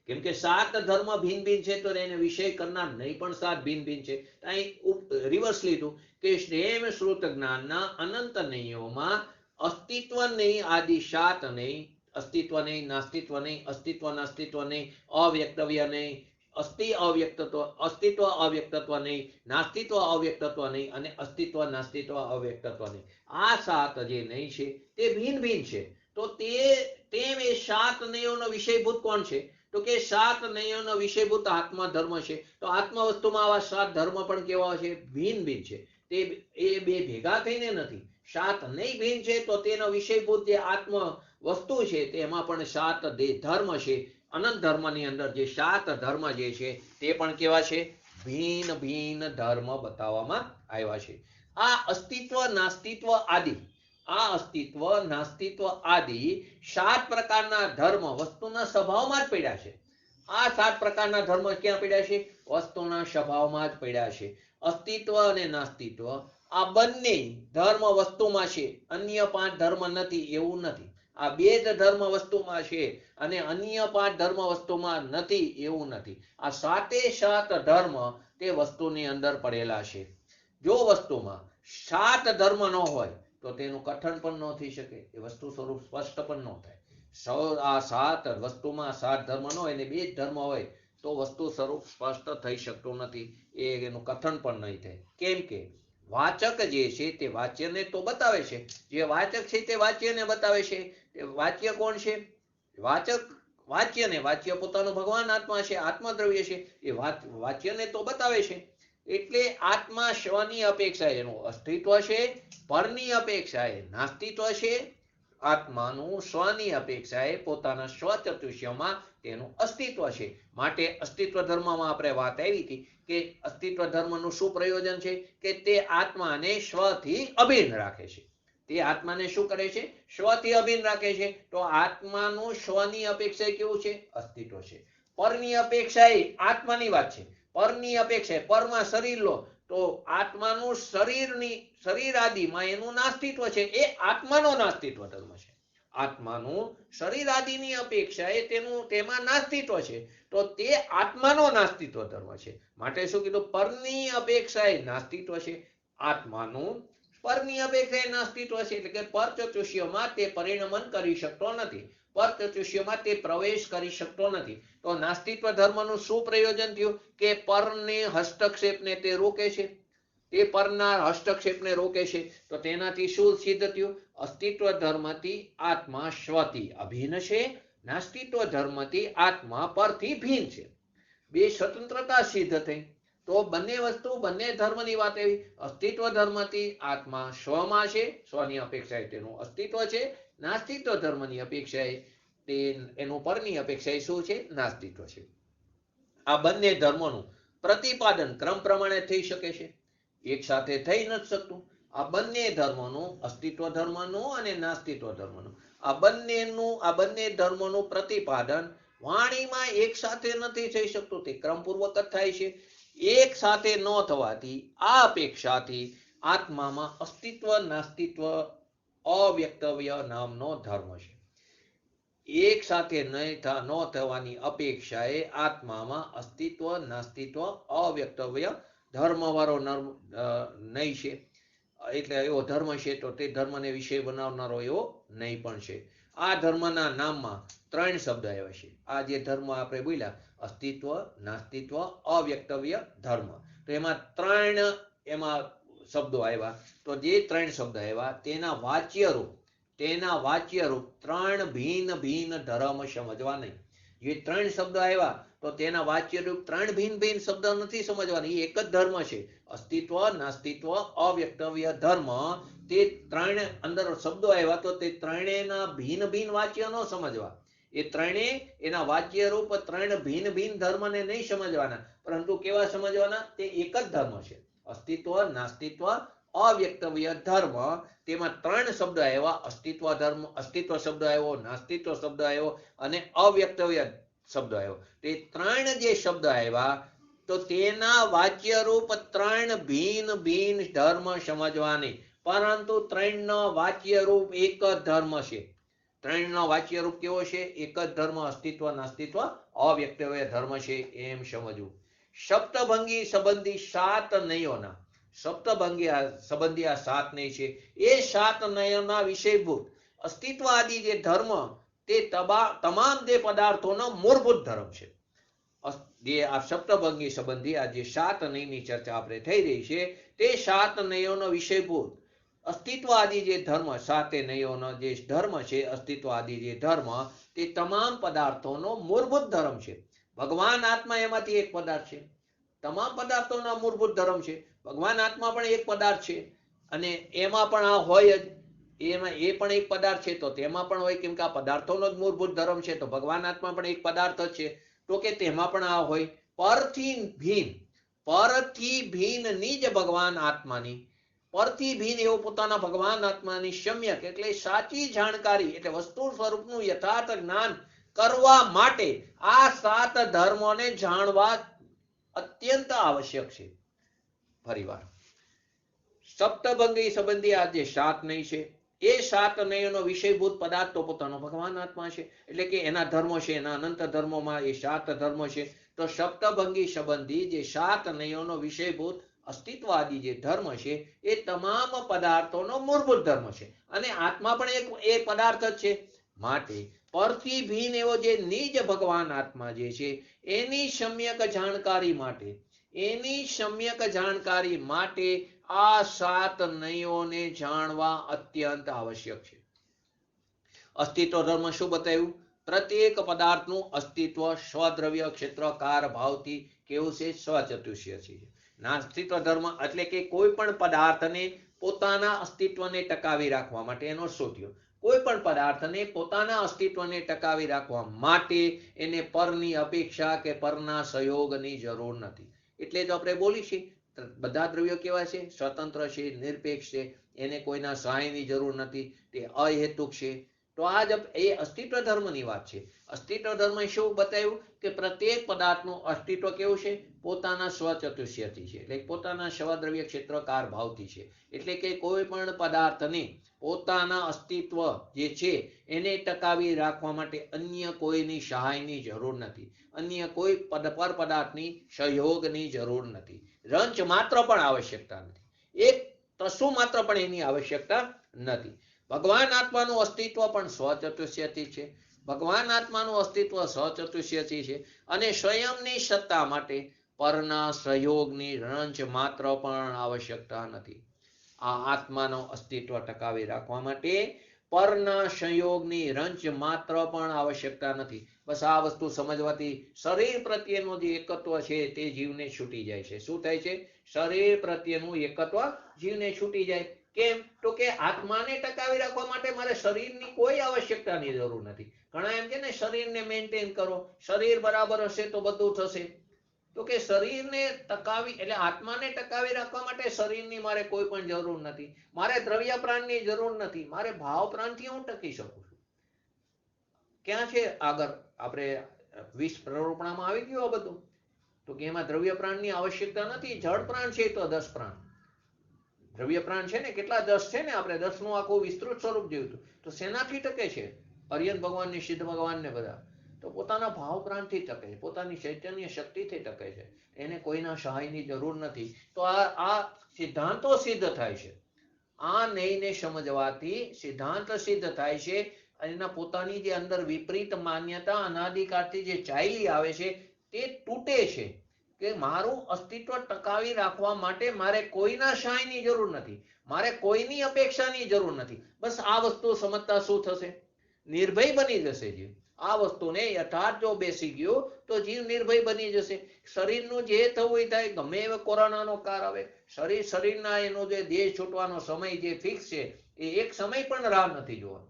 Speaker 1: केम के सात धर्म भिन्न भिन्न छे तो एने विषय करनार नहीं पण सात भिन्न भिन्न छे. अहीं रिवर्स लीधुं के श्रेम श्रुत ज्ञानना अनंत नयोमां अस्तित्व नहीं आदि सात नहीं અસ્તિત્વ નહીં, નાસ્તિત્વ નહીં, અસ્તિત્વ નાસ્તિત્વ નહીં, અવ્યક્તવ્ય નહીં, અસ્તિત્વ અવ્યક્તત્વ નહીં, નાસ્તિત્વ અવ્યક્તત્વ નહીં અને અસ્તિત્વ નાસ્તિત્વ અવ્યક્તત્વ નહીં. આ સાત જે નહીં છે તે ભિન્ન ભિન્ન છે. તો તેમ એ સાત નયોનો વિષયભૂત કોણ છે? તો કે સાત નયોનો વિષયભૂત આત્મા ધર્મ છે. તો આત્મા વસ્તુમાં આવા સાત ધર્મ પણ કેવા છે? ભિન્ન ભિન્ન છે. તે એ બે ભેગા થઈને નથી. સાત નહીં ભિન્ન છે તો તેનો વિષયભૂત જે આત્મ વસ્તુ છે તેમાં પણ સાત ધર્મ છે. અનંત ધર્મની અંદર જે સાત ધર્મ જે છે તે પણ કેવા છે? ભિન્ન ભિન્ન ધર્મ બતાવવામાં આવ્યા છે. આ અસ્તિત્વ નાસ્તિત્વ આદિ, આ અસ્તિત્વ નાસ્તિત્વ આદિ સાત પ્રકારના ધર્મ વસ્તુના સ્વભાવમાં જ પડ્યા છે. આ સાત પ્રકારના ધર્મ ક્યાં પડ્યા છે? વસ્તુના સ્વભાવમાં જ પડ્યા છે. અસ્તિત્વ અને નાસ્તિત્વ આ બંને ધર્મ વસ્તુમાં છે, અન્ય પાંચ ધર્મ નથી એવું નથી. આ બે જ ધર્મ વસ્તુમાં છે અને અન્ય પાંચ ધર્મ વસ્તુમાં નથી એવું નથી. આ સાતે સાત ધર્મ તે વસ્તુની અંદર પડેલા છે. જો વસ્તુમાં સાત ધર્મ ન હોય તો તેનું કથન પણ ન થઈ શકે, એ વસ્તુ સ્વરૂપ સ્પષ્ટ પણ ન થાય. આ સાત વસ્તુમાં સાત ધર્મ ન હોય ને બે જ ધર્મ હોય તો વસ્તુ સ્વરૂપ સ્પષ્ટ થઈ શકતું નથી, એનું કથન પણ નહીં થાય. કેમ કે વાચક જે છે તે વાચ્યને તો બતાવે છે. જે વાચક છે તે વાચ્યને બતાવે છે. વાચ્ય કોણ છે? વાચક વાચ્યને, વાચ્ય પોતાનો ભગવાન આત્મા છે, આત્મદ્રવ્ય છે, એ વાચ્યને તો બતાવે છે. એટલે આત્મા સ્વની અપેક્ષાએ એનું અસ્તિત્વ છે, પરની અપેક્ષાએ નાસ્તિત્વ છે. આત્માનું સ્વની અપેક્ષાએ પોતાના સ્વચતુષ્યમાં તેનું અસ્તિત્વ છે. માટે અસ્તિત્વ ધર્મમાં આપણે વાત આવી હતી કે અસ્તિત્વ ધર્મનું શું પ્રયોજન છે? કે તે આત્માને સ્વથી અભિન્ન રાખે છે. તે આત્માને શું કરે છે? સ્વથી અભિન્ન રાખે છે. તો આત્માનું સ્વની અપેક્ષાએ કેવું છે? અસ્તિત્વ છે. પરની અપેક્ષાએ આત્માની વાત છે. પરની અપેક્ષાએ પરમાં શરીર લો તો આત્માનું શરીર આદિમાં એનું નાસ્તિત્વ છે. એ આત્માનો નાસ્તિત્વ ધર્મ છે. આત્માનું શરીર આદિની અપેક્ષાએ તેમાં નાસ્તિત્વ છે. તો તે આત્માનો નાસ્તિત્વ ધર્મ છે. માટે શું કીધું? પરની અપેક્ષાએ નાસ્તિત્વ છે. આત્માનું પરની અપેક્ષાએ નાસ્તિત્વ છે. એટલે કે પર ચતુષ્યમાં તે પરિણમન કરી શકતો નથી, પર ચતુષ્યમાં તે પ્રવેશ કરી શકતો નથી. તો નાસ્તિત્વ ધર્મનું શું પ્રયોજન થયું? કે પરને હસ્તક્ષેપને તે રોકે છે. તે પરના હસ્તક્ષેપને રોકે છે. તો તેનાથી શું સિદ્ધ થયું? અસ્તિત્વ ધર્મથી આત્મા સ્વથી અભિન્ન છે, નાસ્તિત્વ ધર્મથી આત્મા પરથી ભિન્ન છે. બે સ્વતંત્રતા સિદ્ધ થઈ. તો બંને વસ્તુ બંને ધર્મની વાત આવી. અસ્તિત્વ ધર્મથી આત્મા સ્વમાં છે, સ્વની અપેક્ષાએ તેનું અસ્તિત્વ છે. નાસ્તિત્વ ધર્મની અપેક્ષાએ એનું પરની અપેક્ષાએ શું છે? નાસ્તિત્વ છે. આ બંને ધર્મોનું પ્રતિપાદન ક્રમ પ્રમાણે થઈ શકે છે, એક સાથે થઈ નથી શકતું. આ બંને ધર્મોનું, અસ્તિત્વ ધર્મનું અને નાસ્તિત્વ ધર્મનું, આ બંને ધર્મોનું પ્રતિપાદન વાણીમાં એક સાથે નથી થઈ શકતું, તે ક્રમપૂર્વક જ થાય છે. એક સાથે ન થવાથી આ અપેક્ષાથી આત્મામાં અસ્તિત્વ નાસ્તિત્વ અવ્યક્તવ્ય નામનો ધર્મ છે. એક સાથે ન થવાની અપેક્ષાએ આત્મામાં અસ્તિત્વ નાસ્તિત્વ અવ્યક્તવ્ય ધર્મવાળો નહીં છે. એટલે એવો ધર્મ છે તો તે ધર્મને વિષય બનાવનારો એવો નહીં પણ છે. આ ધર્મના નામમાં ત્રણ શબ્દ આવ્યા છે. આ જે ધર્મ આપણે બોલ્યા, અસ્તિત્વ નાસ્તિત્વ અવ્યક્તવ્ય ધર્મ, તો એમાં ત્રણ શબ્દો આવ્યા. તો જે ત્રણ શબ્દ આવ્યા તેના વાચ્યરૂપ ત્રણ ભિન્ન ભિન્ન ધર્મ સમજવા નહીં. જે ત્રણ શબ્દ આવ્યા તો તેના વાચ્યરૂપ ત્રણ ભિન્ન ભિન્ન શબ્દ નથી સમજવાના. એ એક જ ધર્મ છે. અસ્તિત્વ નાસ્તિત્વ અવ્યક્તવ્ય ધર્મ, તે ત્રણ અંદર શબ્દો આવ્યા તો તે ત્રણેયના ભિન્ન ભિન્ન વાચ્ય ન સમજવા. એ ત્રણેય એના વાચ્યરૂપ ત્રણ ભિન્ન ભિન્ન ધર્મને નહીં સમજવાના, પરંતુ કેવા સમજવાના? તે એક જ ધર્મ છે. અસ્તિત્વ નાસ્તિત્વ અવ્યક્તવ્ય ધર્મ, તેમાં ત્રણ શબ્દ આવ્યા. અસ્તિત્વ શબ્દ આવ્યો, નાસ્તિત્વ શબ્દ આવ્યો અને અવ્યક્તવ્ય શબ્દ આવ્યો. તે ત્રણ જે શબ્દ આવ્યા તો તેના વાચ્યરૂપ ત્રણ ભિન્ન ભિન્ન ધર્મ સમજવાની, પરંતુ ત્રણનો વાચ્યરૂપ એક જ ધર્મ છે. ત્રણનો વાચ્યરૂપ કેવો છે? એક જ ધર્મ, અસ્તિત્વ નાસ્તિત્વ અવ્યક્તવ્ય ધર્મ છે એમ સમજવું. સપ્તભંગી સંબંધી સાત નયોના, સપ્તભંગી સંબંધી આ સાત નય છે. એ સાત નયોના વિષયભૂત અસ્તિત્વ આદિ જે ધર્મ તે તમામ તે પદાર્થોનો મૂળભૂત ધર્મ છે. જે આ સપ્તભંગી સંબંધી આ જે 7 નયની ચર્ચા આપણે થઈ રહી છે તે 7 નયોનો વિષયભૂત અસ્તિત્વવાદી જે ધર્મ 7 નયોનો જે ધર્મ છે અસ્તિત્વવાદી જે ધર્મ તે તમામ પદાર્થોનો મૂળભૂત ધર્મ છે. ભગવાન આત્મા એમાંથી એક પદાર્થ છે. તમામ પદાર્થોના મૂળભૂત ધર્મ છે. ભગવાન આત્મા પણ એક પદાર્થ છે અને એમાં પણ આ હોય જ. એમાં એ પણ એક પદાર્થ છે તો તેમાં પણ હોય, કેમ કે આ પદાર્થોનો જ મૂળભૂત ધર્મ છે તો ભગવાન આત્મા પણ એક પદાર્થ જ છે તો કે તેમાં પણ આ હોય. પરથી ભિન્નની જ ભગવાન આત્માની, પરથી ભિન્ન એવો પોતાના ભગવાન આત્માની સમ્યક એટલે સાચી જાણકારી એટલે વસ્તુ સ્વરૂપનું યથાર્થ જ્ઞાન કરવા માટે આ 7 ધર્મોને જાણવા અત્યંત આવશ્યક છે. ફરીવાર સપ્તભંગી સંબંધી આ જે 7 નય છે એ 7 નયોનો વિષયભૂત પદાર્થ તો પોતાનો ભગવાન આત્મા છે, એટલે કે એના ધર્મો છે, એના અનંત ધર્મોમાં એ 7 ધર્મો છે. તો સપ્તભંગી સંબંધી જે 7 નયોનો વિષયભૂત અસ્તિત્વવાદી જે ધર્મ છે એ તમામ પદાર્થોનો મૂળભૂત ધર્મ છે અને આત્મા પણ એક પદાર્થ જ છે. માટે પરથી ભિન્ન એવો જે નિજ ભગવાન આત્મા જે છે એની સમ્યક જાણકારી માટે આ 7 નયોને જાણવા અત્યંત આવશ્યક છે. અસ્તિત્વ ધર્મ શું બતાવ્યું? પ્રત્યેક પદાર્થનું અસ્તિત્વ સ્વદ્રવ્ય ક્ષેત્ર કાર ભાવથી કેવું છે? સ્વચતુષ્ય છે. નાસ્તિત્વ ધર્મ એટલે કે કોઈ પણ પદાર્થને પોતાના અસ્તિત્વને ટકાવી રાખવા માટે એનો શું થયો? કોઈ પણ પદાર્થને પોતાના અસ્તિત્વને ટકાવી રાખવા માટે એને પરની અપેક્ષા કે પરના સહયોગની જરૂર નથી. એટલે જ આપણે બોલી છીએ બધા દ્રવ્યો કેવા છે? સ્વતંત્ર છે, નિરપેક્ષ છે, એને કોઈના સહાયની જરૂર નથી, તે અહેતુક છે. તો આ જ એ અસ્તિત્વ ધર્મની વાત છે. અસ્તિત્વ ધર્મ શું બતાવ્યું કે પ્રત્યેક પદાર્થનું અસ્તિત્વ કેવું છે? પોતાના સ્વચતુષ્યથી છે, એટલે પોતાના સ્વદ્રવ્ય ક્ષેત્રકાર ભાવથી છે. એટલે કે કોઈ પણ પદાર્થને પોતાના અસ્તિત્વ જે છે એને ટકાવી રાખવા માટે અન્ય કોઈની સહાયની જરૂર નથી, અન્ય કોઈ પર પદાર્થની સહયોગની જરૂર નથી. રંચ માત્ર પણ આવશ્યકતા નથી, એક તસુ માત્ર પણ એની આવશ્યકતા નથી. ભગવાન આત્માનું અસ્તિત્વ પણ સ્વચતુષ્યથી છે. ભગવાન આત્માનું અસ્તિત્વ સ્વચતુષ્યથી છે અને સ્વયંની સત્તા માટે પરના સહયોગની રંચ માત્ર પણ આવશ્યકતા નથી. આ આત્માનો અસ્તિત્વ ટકાવી રાખવા માટે પરના સંયોગની રંચ માત્ર પણ આવશ્યકતા નથી. બસ આ વસ્તુ સમજવાથી શરીર પ્રત્યેનું જે એકત્વ છે તે જીવને છૂટી જાય છે. શું થાય છે? શરીર પ્રત્યેનું એકત્વ જીવને છૂટી જાય. કેમ? તો કે આત્માને ટકાવી રાખવા માટે મારે શરીરની કોઈ આવશ્યકતાની જરૂર નથી. ઘણા એમ કે ને શરીરને મેન્ટેન કરો, શરીર બરાબર હશે તો બધું થશે. તો કે શરીરને ટકાવી એટલે આત્માને ટકાવી રાખવા માટે શરીરની મારે કોઈ પણ જરૂર નથી. મારે દ્રવ્ય પ્રાણની જરૂર નથી. મારે ભાવ પ્રાણથી હું ટકી શકું છું. ક્યાં છે આગળ આપણે 20 પ્રરોપણામાં આવી ગયું આ બધું? તો કે એમાં દ્રવ્ય પ્રાણની આવશ્યકતા નથી. જળ પ્રાણ છે તો 10 પ્રાણ. દ્રવ્ય પ્રાણ છે ને કેટલા 10 છે ને, આપણે 10 નું આખું વિસ્તૃત સ્વરૂપ જોયું હતું. તો શેનાથી ટકે છે? અરિયન ભગવાનની, સિદ્ધ ભગવાનને બધા તો પોતાના ભાવ પ્રાણથી ટકે છે, પોતાની ચૈતન્ય શક્તિથી ટકે છે. એને કોઈના સહાયની જરૂર નથી. તો આ સિદ્ધાંતો સિદ્ધ થાય છે. આ નયને સમજવાથી સિદ્ધાંત સિદ્ધ થાય છે. એના પોતાની જે અંદર વિપરીત માન્યતા અનાદિકાળથી જે ચાલી આવે છે તે તૂટે છે કે મારું અસ્તિત્વ ટકાવી રાખવા માટે મારે કોઈના સહાયની જરૂર નથી, મારે કોઈની અપેક્ષાની જરૂર નથી. બસ આ વસ્તુ સમજતા શું થશે? નિર્ભય બની જશે જીવ. આ વસ્તુને યથાર્થ જો બેસી ગયો તો જીવ નિર્ભય બની જશે. શરીરનું જે થવું એ થાય, ગમે એવો કોરોનાનો કાર આવે, શરીરના એનો જે દેહ છૂટવાનો સમય જે ફિક્સ છે એ એક સમય પણ રાહ નથી જોવાનો.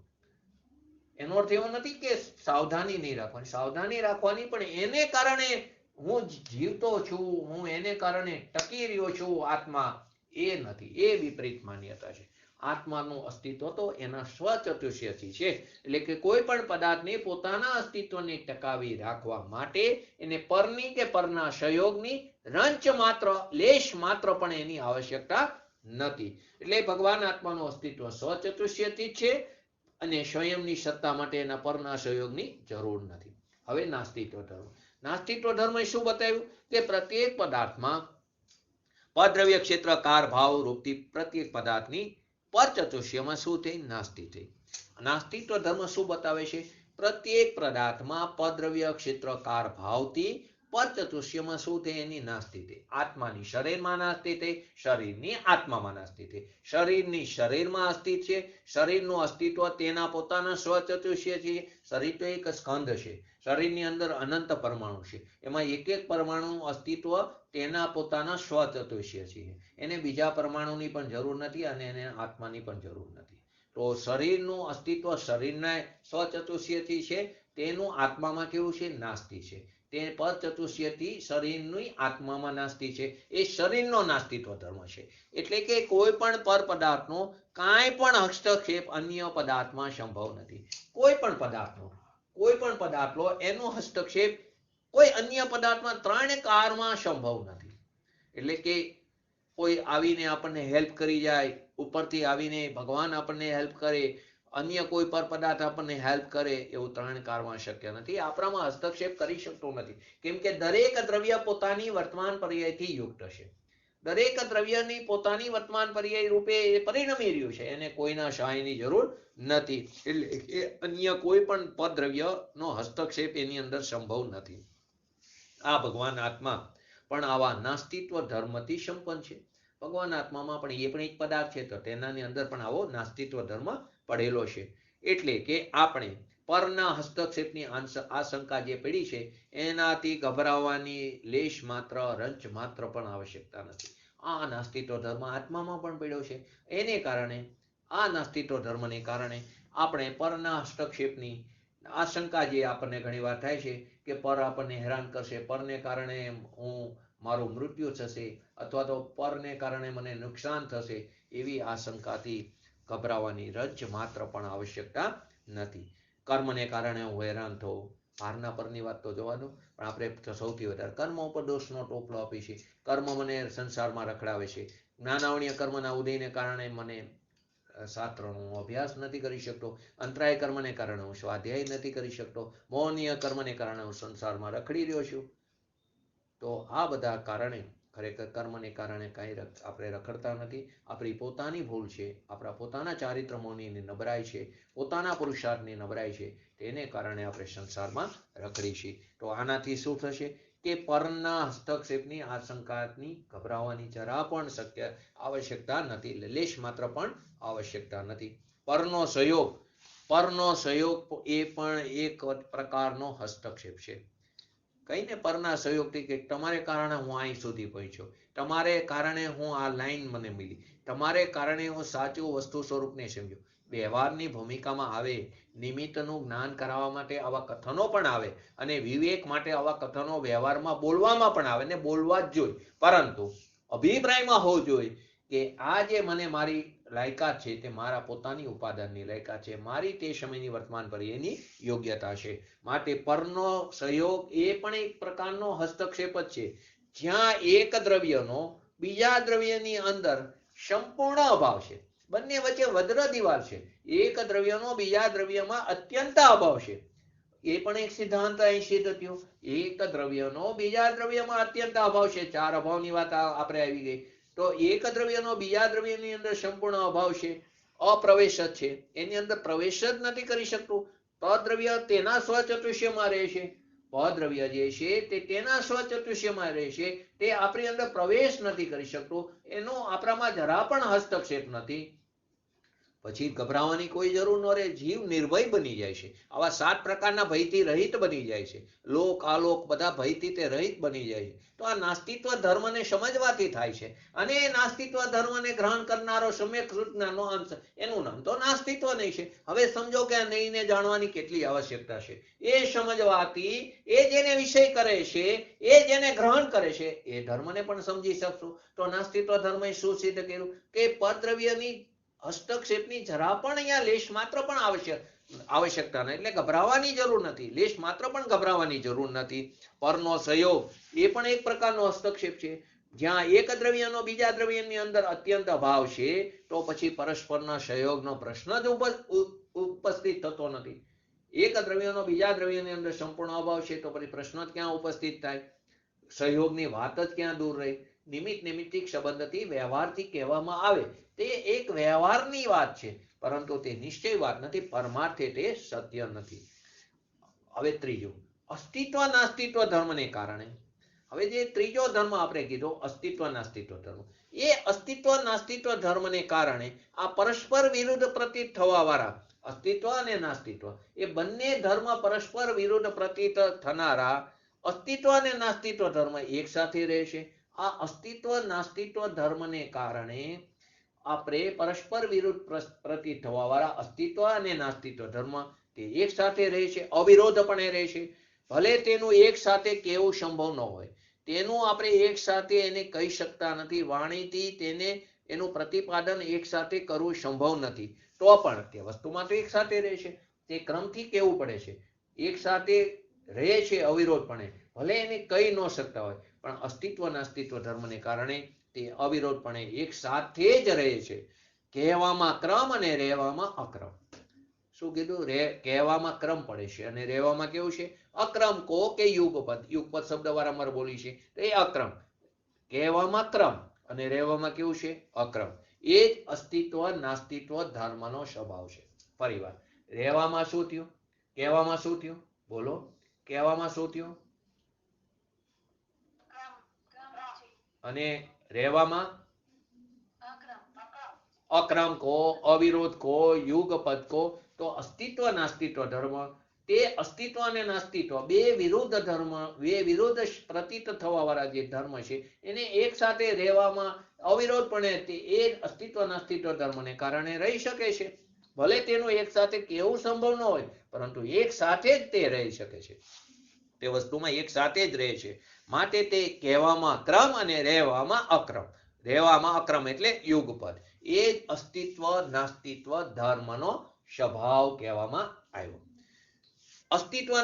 Speaker 1: એનો અર્થ એવો નથી કે સાવધાની નહીં રાખવાની, સાવધાની રાખવાની, પણ એને કારણે હું જીવતો છું, હું એને કારણે ટકી રહ્યો છું આત્મા, એ નથી. એ વિપરીત માન્યતા છે. આત્માનું અસ્તિત્વ તો એના સ્વચતુષ્યથી છે. એટલે કે કોઈ પણ પદાર્થને પોતાના અસ્તિત્વને ટકાવી રાખવા માટે એને પરની કે પરના સહયોગની રંચ માત્ર, લેશ માત્ર પણ એની આવશ્યકતા નથી. એટલે ભગવાન આત્માનું અસ્તિત્વ સ્વચતુષ્યથી છે અને સ્વયંની સત્તા માટે એના પરના સહયોગની જરૂર નથી. હવે નાસ્તિત્વ ધર્મ. નાસ્તિત્વ ધર્મ શું બતાવ્યું કે પ્રત્યેક પદાર્થમાં પરદ્રવ્ય ક્ષેત્ર કાર ભાવ રૂપથી પ્રત્યેક પદાર્થની પર ચતુષ્યમાં શું થઈ? નાસ્તિ થઈ. નાસ્તિત્વ ધર્મ શું બતાવે છે પ્રત્યેક પદાર્થમાં પદ્રવ્ય ક્ષેત્રકાર ભાવથી પર ચતુષ્યમાં શું થાય? એની નાસ્તિ થાય. આત્માની શરીરમાં નાસ્તિ થાય, શરીરની આત્મામાં નાસ્તિ થાય. શરીરની શરીરમાં અસ્તિત્વ છે, શરીરનું અસ્તિત્વ તેના પોતાના સ્વચતુષ્ય છે. શરીર તો એક સ્કંદ છે, શરીરની અંદર અનંત પરમાણુ છે, એમાં એક એક પરમાણુ અસ્તિત્વ તેના પોતાના સ્વચતુષ્ય છે. એને બીજા પરમાણુની પણ જરૂર નથી અને એને આત્માની પણ જરૂર નથી. તો શરીરનું અસ્તિત્વ શરીરના સ્વચતુષ્યથી છે, તેનું આત્મામાં કેવું છે? નાસ્તિ છે. તે પર ચતુષ્યથી શરીરની આત્મામાં નાસ્તિ છે. એ શરીરનો નાસ્તિત્વ ધર્મ છે. એટલે કે કોઈ પણ પર પદાર્થનો કાંઈ પણ હસ્તક્ષેપ અન્ય પદાર્થમાં સંભવ નથી. કોઈ પણ પદાર્થનો એનો હસ્તક્ષેપ કોઈ અન્ય પદાર્થમાં ત્રણ કારમાં સંભવ નથી. એટલે કે કોઈ આવીને આપણને હેલ્પ કરી જાય, ઉપરથી આવીને ભગવાન આપણને હેલ્પ કરે, અન્ય કોઈ પર પદાર્થ આપણને હેલ્પ કરે, એવું ત્રણ કાળમાં શક્ય નથી. આપણામાં હસ્તક્ષેપ કરી શકતો નથી. કેમ કે દરેક દ્રવ્ય પોતાની વર્તમાન પર્યાયથી યુક્ત છે. દરેક દ્રવ્યની પોતાની વર્તમાન પર્યાય રૂપે એ પરિણમી રહ્યું છે. એને કોઈના સહાયની જરૂર નથી. એટલે એ અન્ય કોઈ પણ પદ્રવ્યનો હસ્તક્ષેપ એની અંદર સંભવ નથી. આ ભગવાન આત્મા પણ આવા નાસ્તિત્વ ધર્મથી સંપન્ન છે. ભગવાન આત્મામાં પણ એ પણ એક પદાર્થ છે, તો તેનાની અંદર પણ આવો નાસ્તિત્વ ધર્મ પડેલો છે. એટલે કે આપણે પરના હસ્તક્ષેપની આશંકા જે પડી છે, એનાથી ગભરાવાની લેશ માત્ર રંચ માત્ર પણ આવશ્યકતા નથી. આ નાસ્તિત્વ ધર્મ આત્મામાં પણ પડ્યો છે. એને કારણે આ નાસ્તિત્વ ધર્મને કારણે આપણે પરના હસ્તક્ષેપની આશંકા જે આપણને ઘણી વાર થાય છે કે પર આપણને હેરાન કરશે, પરને કારણે મારું મૃત્યુ થશે, અથવા તો પરને કારણે મને નુકસાન થશે, એવી આશંકાથી ગભરાવાની રજ માત્ર પણ આવશ્યકતા નથી. કર્મને કારણે હું હેરાન થઉં, બહારના પરની વાત તો જવા દો, પણ આપણે સૌથી વધારે કર્મ ઉપર દોષનો ટોપલો આપી છે. કર્મ મને સંસારમાં રખડાવે છે. જ્ઞાનાવણીય કર્મના ઉદયને કારણે મને શાસ્ત્રનો અભ્યાસ નથી કરી શકતો, અંતરાય કર્મને કારણે હું સ્વાધ્યાય નથી કરી શકતો, મોહનીય કર્મને કારણે હું સંસારમાં રખડી રહ્યો છું. તો આ બધા કારણે ખરેખર કર્મને કારણે કાંઈ આપણે રખડતા નથી. આપણી પોતાની ભૂલ છે, આપણા પોતાના ચારિત્ર મોહની નબળાઈ છે, પોતાના પુરુષાર્થની નબળાઈ છે, તેને કારણે આપણે સંસારમાં રખડી છીએ. તો આનાથી શું થશે કે પરના હસ્તક્ષેપની આશંકાની ગભરાવાની જરા પણ આવશ્યકતા નથી. લેશ માત્ર પણ આવશ્યકતા નથી. પરનો સહયોગ એ પણ એક પ્રકારનો હસ્તક્ષેપ છે. કહીને પરના સહયોગથી કે તમારે કારણે હું અહીં સુધી પહોંચ્યો, તમારે કારણે હું આ લાઈન મને મળી, તમારે કારણે હું સાચું વસ્તુ સ્વરૂપને સમજ્યો. વ્યવહારની ભૂમિકામાં આવે, નિમિત્તનું જ્ઞાન કરાવવા માટે આવા કથનો પણ આવે, અને વિવેક માટે આવા કથનો વ્યવહારમાં બોલવામાં પણ આવે, ને બોલવા જ જોઈએ. પરંતુ અભિપ્રાયમાં હોવું જોઈએ કે આ જે મને મારી લાયકાત છે તે મારા પોતાની ઉપાદાનની લાયકાત છે, મારી તે સમયની વર્તમાન પર્યાયની યોગ્યતા છે. માટે પરનો સહયોગ એ પણ એક પ્રકારનો હસ્તક્ષેપ જ છે. જ્યાં એક દ્રવ્યનો બીજા દ્રવ્યની અંદર સંપૂર્ણ અભાવ છે, બંને વચ્ચે વદ્ર દિવાલ છે, એક દ્રવ્યનો બીજા દ્રવ્યમાં અત્યંત અભાવ છે, એ પણ એક સિદ્ધાંત અહીં સિદ્ધ થયો. એક દ્રવ્યનો બીજા દ્રવ્યમાં અત્યંત અભાવ છે. ચાર અભાવની વાત આપણે આવી ગઈ. તો એક દ્રવ્યનો બીજા દ્રવ્યની અંદર સંપૂર્ણ અભાવ છે, અપ્રવેશ જ છે, એની અંદર પ્રવેશ જ નથી કરી શકતું. તદ્રવ્ય તેના સ્વચતુષ્યમાં રહે છે, પદ્રવ્ય જે છે તે તેના સ્વચતુષ્યમાં રહે છે, તે આપણી અંદર પ્રવેશ નથી કરી શકતું, એનો આપણામાં જરા પણ હસ્તક્ષેપ નથી. પછી ગભરાવાની કોઈ જરૂર ન રહે. જીવ નિર્ભય બની જાય છે. આવા 7 પ્રકારના ભયથી રહિત બની જાય છે. લોક આલોક બધા ભયથી તે રહિત બની જાય છે. તો આ નાસ્તિત્વ ધર્મને સમજવાથી થાય છે. અને એ નાસ્તિત્વ ધર્મને ગ્રહણ કરનારો સમ્યક જ્ઞાનનો અંશ, એનું નામ તો નાસ્તિત્વ નહીં છે. હવે સમજો કે આ નહીંને જાણવાની કેટલી આવશ્યકતા છે. એ સમજવાથી એ જેને વિષય કરે છે, એ જેને ગ્રહણ કરે છે, એ ધર્મને પણ સમજી શકશું. તો નાસ્તિત્વ ધર્મે શું સિદ્ધ કર્યું કે પરદ્રવ્યની હસ્તક્ષેપની જરા પણ અહીંયા લેશ માત્ર પણ આવશ્યકતા નથી. એટલે ગભરાવાની જરૂર નથી, લેશ માત્ર પણ ગભરાવાની જરૂર નથી. પરનો સહયોગ એ પણ એક પ્રકારનો હસ્તક્ષેપ છે. જ્યાં એક દ્રવ્યનો બીજા દ્રવ્યની અંદર અત્યંત અભાવ છે, તો પછી પરસ્પરના સહયોગનો પ્રશ્ન જ ઉપસ્થિત થતો નથી. એક દ્રવ્યનો બીજા દ્રવ્યની અંદર સંપૂર્ણ અભાવ છે, તો પછી પ્રશ્ન જ ક્યાં ઉપસ્થિત થાય? સહયોગની વાત જ ક્યાં દૂર રહી? નિમિત્તિક સંબંધથી વ્યવહારથી કહેવામાં આવે તે એક વ્યવહારની વાત છે, પરંતુ તે નિશ્ચય વાત નથી, પરમાર્થે તે સત્ય નથી. હવે ત્રીજો અસ્તિત્વ નાસ્તિત્વ ધર્મને કારણે, હવે જે ત્રીજો ધર્મ આપણે કીધો અસ્તિત્વ નાસ્તિત્વ ધર્મ, એ અસ્તિત્વ નાસ્તિત્વ ધર્મને કારણે આ પરસ્પર વિરુદ્ધ પ્રતીત થવા વાળા અસ્તિત્વ અને નાસ્તિત્વ એ બંને ધર્મ પરસ્પર વિરુદ્ધ પ્રતીત થનારા અસ્તિત્વ અને નાસ્તિત્વ ધર્મ એક સાથે રહેશે. આ અસ્તિત્વ નાસ્તિત્વ ધર્મને કારણે આપણે પરસ્પર વિરુદ્ધ પ્રતીત થવા વાળા અસ્તિત્વ અને નાસ્તિત્વ ધર્મ તે એક સાથે રહેશે, અવિરોધપણે રહેશે. ભલે તેનું એક સાથે કેવું સંભવ ન હોય, તેનું આપણે એક સાથે એને કહી શકતા નથી, વાણીથી તેને એનું પ્રતિપાદન એક સાથે કરવું સંભવ નથી, તો પણ તે વસ્તુમાં તો એક સાથે રહેશે. તે ક્રમથી કેવું પડે છે, એક સાથે રહે છે અવિરોધપણે, ભલે એને કહી ન શકતા હોય પણ અસ્તિત્વ નાસ્તિત્વ ધર્મને કારણે તે અવિરોધપણે એક સાથે જ રહે છે. કહેવામાં ક્રમ અને રહેવામાં અક્રમ. શું કીધું? કહેવામાં ક્રમ પડે છે અને રહેવામાં કેવું છે? અક્રમ કો કે યુગપદ. યુગપદ શબ્દ વારંવાર બોલી છે તો એ અક્રમ. કહેવામાં ક્રમ અને રહેવામાં કેવું છે? અક્રમ. એ જ અસ્તિત્વ નાસ્તિત્વ ધર્મનો સ્વભાવ છે. ફરીવાર, રહેવામાં શું થયું? કહેવામાં શું થયું? બોલો, કહેવામાં શું થયું? અને રહેવામાં અક્રમ કો, અવિરોધ કો, યુગપદ કો. તો અસ્તિત્વ નાસ્તિત્વ ધર્મ તે અસ્તિત્વ અને નાસ્તિત્વ બે વિરુદ્ધ ધર્મ, બે વિરુદ્ધ પ્રતીત થવા વાળા જે ધર્મ છે એને એક સાથે રહેવામાં અવિરોધપણે તે એ અસ્તિત્વ નાસ્તિત્વ ધર્મને કારણે રહી શકે છે. ભલે તેનું એક સાથે કેવું સંભવ ન હોય પરંતુ એક સાથે જ તે રહી શકે છે, તે વસ્તુમાં એક સાથે જ રહે છે. માટે તે કહેવામાં ક્રમ અને રહેવામાં અક્રમ. રહેવામાં અક્રમ એટલે યુગપદ. એ જ અસ્તિત્વ નાસ્તિત્વ ધર્મનો સ્વભાવ કહેવામાં આવ્યો. અસ્તિત્વ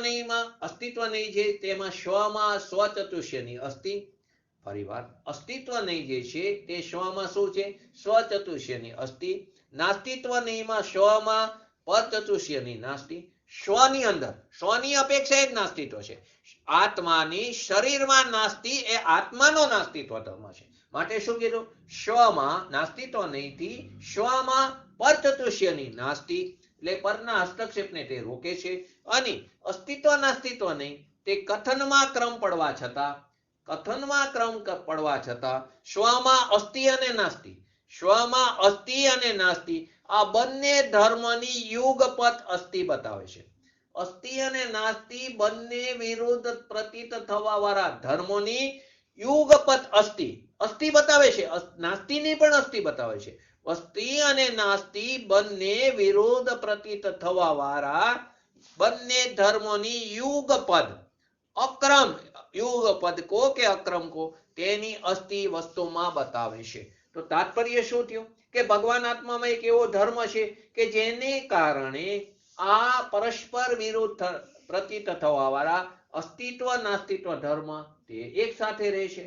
Speaker 1: નહીં છે તેમાં સ્વમાં સ્વચતુષ્યની અસ્તિ. ફરીવાર, અસ્તિત્વ નહીં જે છે તે સ્વમાં શું છે? સ્વચતુષ્યની અસ્તિ. નાસ્તિત્વ નહીંમાં સ્વમાં પરચતુષ્યની નાસ્તિ. સ્વની અંદર, સ્વની અપેક્ષા એક નાસ્તિત્વ છે. આત્માની શરીરમાં નાસ્તિ એ આત્માનો નાસ્તિત્વ ધર્મ છે. માટે શું કીધું? સ્વમાં નાસ્તિત્વ નહીંથી સ્વમાં પરચતુષ્યની નાસ્તિ, એટલે પરના હસ્તક્ષેપને તે રોકે છે. અને અસ્તિત્વ નાસ્તિત્વ નહીં તે કથનમાં ક્રમ પડવા છતાં સ્વમાં અસ્તિ અને નાસ્તિ, સ્વમાં અસ્તિ અને નાસ્તિ આ બંને ધર્મની યુગપત અસ્તિ બતાવે છે. અસ્તિ અને નાસ્તિ બંને વિરુદ્ધ પ્રતીત થવા વાળા ધર્મોની યુગપત અસ્તિ બતાવે છે. નાસ્તિની પણ અસ્તિ બતાવે છે. અસ્તિ અને નાસ્તિ બંને વિરુદ્ધ પ્રતીત થવા વાળા બંને ધર્મોની યુગપદ અક્રમ, યુગપદ કો કે અક્રમ કો, તેની અસ્તિ વસ્તુમાં બતાવે છે. તો તાત્પર્ય શું થયું? કે ભગવાન આત્મામાં એક એવો ધર્મ છે કે જેને કારણે આ પરસ્પર વિરુદ્ધ પ્રતીત થવા વાળા અસ્તિત્વ નાસ્તિત્વ ધર્મ તે એક સાથે રહેશે.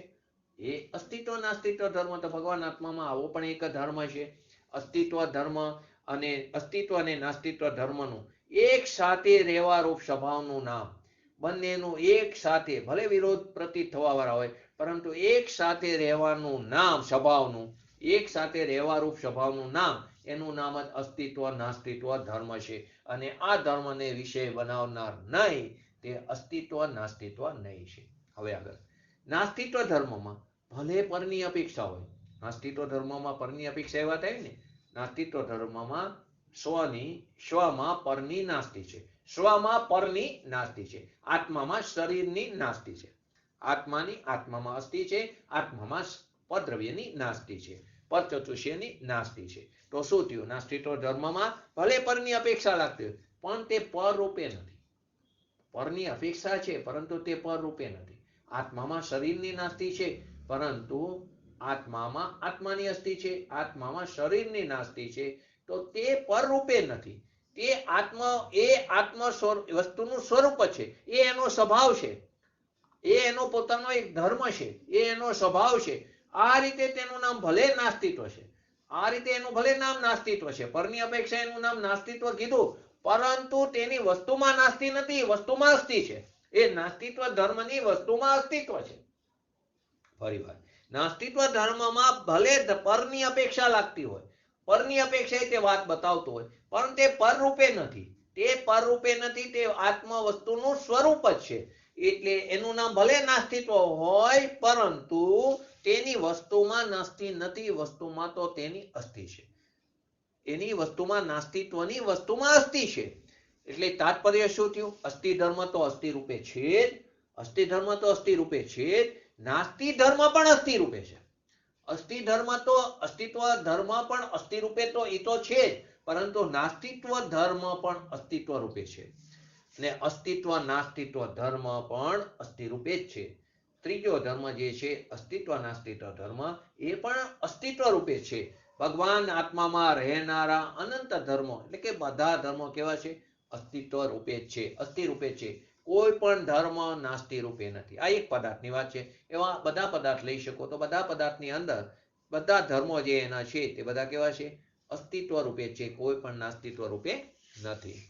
Speaker 1: એ અસ્તિત્વ નાસ્તિત્વ ધર્મ તો ભગવાન આત્મામાં આવો પણ એક ધર્મ છે. અસ્તિત્વ ધર્મ અને અસ્તિત્વ અને નાસ્તિત્વ ધર્મનું એક સાથે રહેવા રૂપ સ્વભાવનું નામ, બંનેનું એક સાથે ભલે વિરોધ પ્રતીત થવા વાળા હોય પરંતુ એક સાથે રહેવાનું નામ, સ્વભાવનું એક સાથે રહેવા રૂપ સ્વભાવનું નામ, એનું નામ જ અસ્તિત્વ નાસ્તિત્વ ધર્મ છે. અને આ ધર્મને વિષય બનાવનાર નહીં તે અસ્તિત્વ નાસ્તિત્વ નહીં છે. હવે આગળ, નાસ્તિત્વ ધર્મમાં ભલે પરની અપેક્ષા હોય, નાસ્તિત્વ ધર્મમાં પરની અપેક્ષા એવા થાય ને, નાસ્તિત્વ ધર્મમાં સ્વમાં પરની નાસ્તિ છે, સ્વમાં પરની નાસ્તિ છે, આત્મામાં શરીરની નાસ્તિ છે, આત્મામાં અસ્તિ છે, આત્મામાં પરદ્રવ્યની નાસ્તિ છે, પરચતુષ્યની નાસ્તિ છે. તો શું થયું? નાસ્તિત્વ ધર્મમાં ભલે પરની અપેક્ષા લાગતી હોય પણ તે પર રૂપે નથી. પરની અપેક્ષા છે પરંતુ તે પર રૂપે નથી. આત્મામાં શરીરની નાસ્તિ છે પરંતુ આત્મામાં આત્માની અસ્તિ છે, આત્મામાં શરીરની નાસ્તિ છે, તો તે પર રૂપે નથી. તે આત્મ વસ્તુનું સ્વરૂપ છે, એ એનો સ્વભાવ છે, એ એનો પોતાનો એક ધર્મ છે, એ એનો સ્વભાવ છે. આ રીતે તેનું નામ ભલે નાસ્તિત્વ છે, આ રીતે એનું ભલે નામ નાસ્તિત્વ છે, પરની અપેક્ષા એનું નામ નાસ્તિત્વ કીધું પરંતુ તેની વસ્તુમાં નાસ્તિ નથી, વસ્તુમાં અસ્તિ છે. એ નાસ્તિત્વ ધર્મની વસ્તુમાં અસ્તિત્વ છે. ફરીવાર, નાસ્તિત્વ ધર્મમાં ભલે પરની અપેક્ષા લાગતી હોય, પરની અપેક્ષા તે વાત બતાવતો હોય પણ તે પર રૂપે નથી, તે પરરૂપે નથી, તે આત્મ વસ્તુનું સ્વરૂપ જ છે. એટલે એનું નામ ભલે નાસ્તિત્વ હોય, પરંતુ તેની વસ્તુમાં નાસ્તિ નથી, વસ્તુમાં તો તેની અસ્થિ છે. એની વસ્તુમાં નાસ્તિત્વની વસ્તુમાં અસ્થિ છે. એટલે તાત્પર્ય શું થયું? અસ્થિ ધર્મ તો અસ્થિ રૂપે છે જ, અસ્થિ ધર્મ તો અસ્થિ રૂપે છે જ, નાસ્તિ ધર્મ પણ અસ્થિ રૂપે છે. અસ્થિ ધર્મ તો અસ્તિત્વ ધર્મ પણ અસ્થિ રૂપે તો એ તો છે જ, પરંતુ નાસ્તિત્વ ધર્મ પણ અસ્તિત્વ રૂપે છે, ને અસ્તિત્વ નાસ્તિત્વ ધર્મ પણ અસ્થિ રૂપે જ છે. ત્રીજો ધર્મ જે છે અસ્તિત્વ નાસ્તિત્વ ધર્મ, એ પણ અસ્તિત્વ રૂપે છે. ભગવાન આત્મામાં રહેનારા અનંત ધર્મો એટલે કે બધા ધર્મો કેવા છે? અસ્તિત્વ રૂપે જ છે, અસ્થિ રૂપે છે. કોઈ પણ ધર્મ નાસ્તિ રૂપે નથી. આ એક પદાર્થની વાત છે. એવા બધા પદાર્થ લઈ શકો તો બધા પદાર્થની અંદર બધા ધર્મો જે એના છે તે બધા કેવા છે? અસ્તિત્વ રૂપે છે, કોઈ પણ નાસ્તિત્વ રૂપે નથી.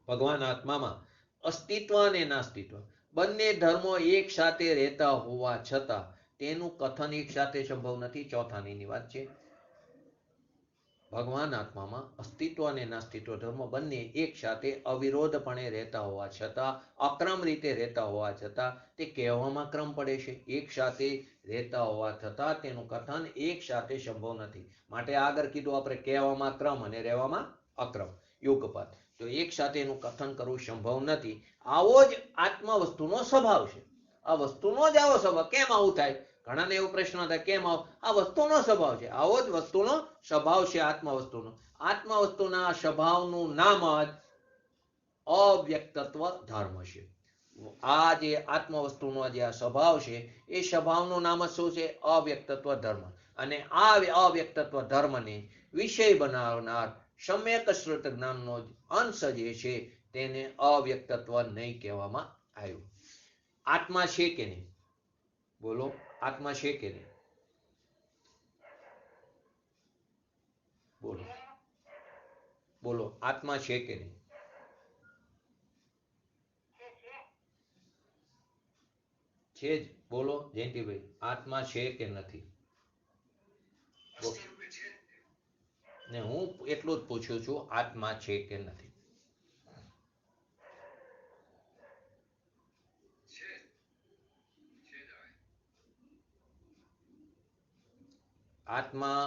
Speaker 1: ભગવાન આત્મામાં અસ્તિત્વ અને નાસ્તિત્વ બંને ધર્મો એક સાથે રહેતા હોવા છતાં તેનું કથન એક સાથે સંભવ નથી. ચોથાની વાત છે. ભગવાન આત્મામાં અસ્તિત્વ અને નાસ્તિત્વ ધર્મ બંને એક સાથે અવિરોધપણે રહેતા હોવા છતાં, અક્રમ રીતે રહેતા હોવા છતાં તે કહેવામાં ક્રમ પડે છે. એક સાથે રહેતા હોવા છતાં તેનું કથન એક સાથે સંભવ નથી. માટે આગળ કીધું આપણે, કહેવામાં ક્રમ અને રહેવામાં અક્રમ, યુગપદ. તો એક સાથે એનું કથન કરવું સંભવ નથી. આવો જ આત્મ વસ્તુનો સ્વભાવ છે. આ વસ્તુનો જ આવો સ્વભાવ. કેમ આવું થાય? ઘણાને એવો પ્રશ્ન થાય, કેમ આ વસ્તુનો સ્વભાવ છે? આવો જ વસ્તુનો સ્વભાવ છે આત્મ વસ્તુનો. આત્મ વસ્તુના સ્વભાવનું નામ જ અવ્યક્તત્વ ધર્મ છે. આ જે આત્મ વસ્તુનો જે આ સ્વભાવ છે, એ સ્વભાવનું નામ જ શું છે? અવ્યક્તત્વ ધર્મ. અને આ અવ્યક્તત્વ ધર્મને વિષય બનાવનાર સમ્યક શ્રુત જ્ઞાનનો અંશ જે છે તેને અવ્યક્તત્વ નહીં કહેવામાં આવ્યું. આત્મા છે કે નહીં? બોલો, આત્મા છે કે નહીં? બોલો બોલો, આત્મા છે કે નહીં? છે જ. બોલો જયંતિભાઈ, આત્મા છે કે નથી? ને હું એટલું જ પૂછું છું, આત્મા છે કે નથી? આત્મા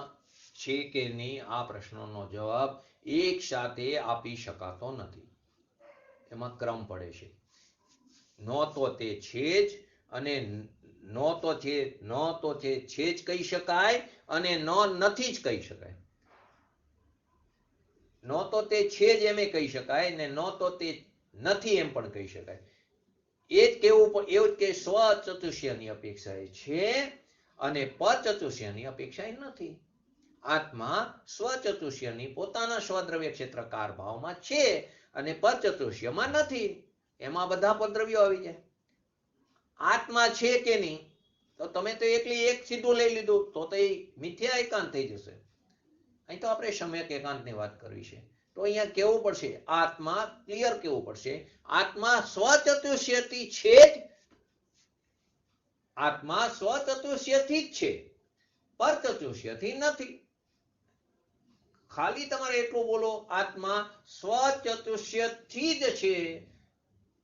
Speaker 1: છે કે નહીં, આ પ્રશ્નનો જવાબ એક સાથે આપી શકાતો નથી. એમાં ક્રમ પડે છે. ન તો તે છે જ, અને ન તો છે જ કહી શકાય, અને ન નથી જ કહી શકાય. ન તો તે છે જ એમ કહી શકાય, ને ન તો તે નથી એમ પણ કહી શકાય. એ જ કેવું, એવું જ કે સ્વ ચતુષ્યની અપેક્ષાએ છે અને પરચતુષ્યની અપેક્ષાએ નથી. આત્મા સ્વચતુષ્યની પોતાના સ્વદ્રવ્ય ક્ષેત્રકાર ભાવમાં છે અને પરચતુષ્યમાં નથી. એમાં બધા પરદ્રવ્યો આવી જાય. આત્મા છે કે નહીં, તો તમે તો એકલી એક સીધું લઈ લીધું, તો એ મિથ્યા એકાંત થઈ જશે. અહીં તો આપણે સમ્યક એકાંતની વાત કરવી છે. તો અહીંયા કેવું પડશે, આત્મા ક્લિયર કેવું પડશે, આત્મા સ્વચતુષ્યથી છે જ, આત્મા સ્વચતુષ્યથી જ છે, પરચતુષ્યથી નથી. ખાલી તમારે એટલું બોલો, આત્મા સ્વચતુષ્યથી જ છે,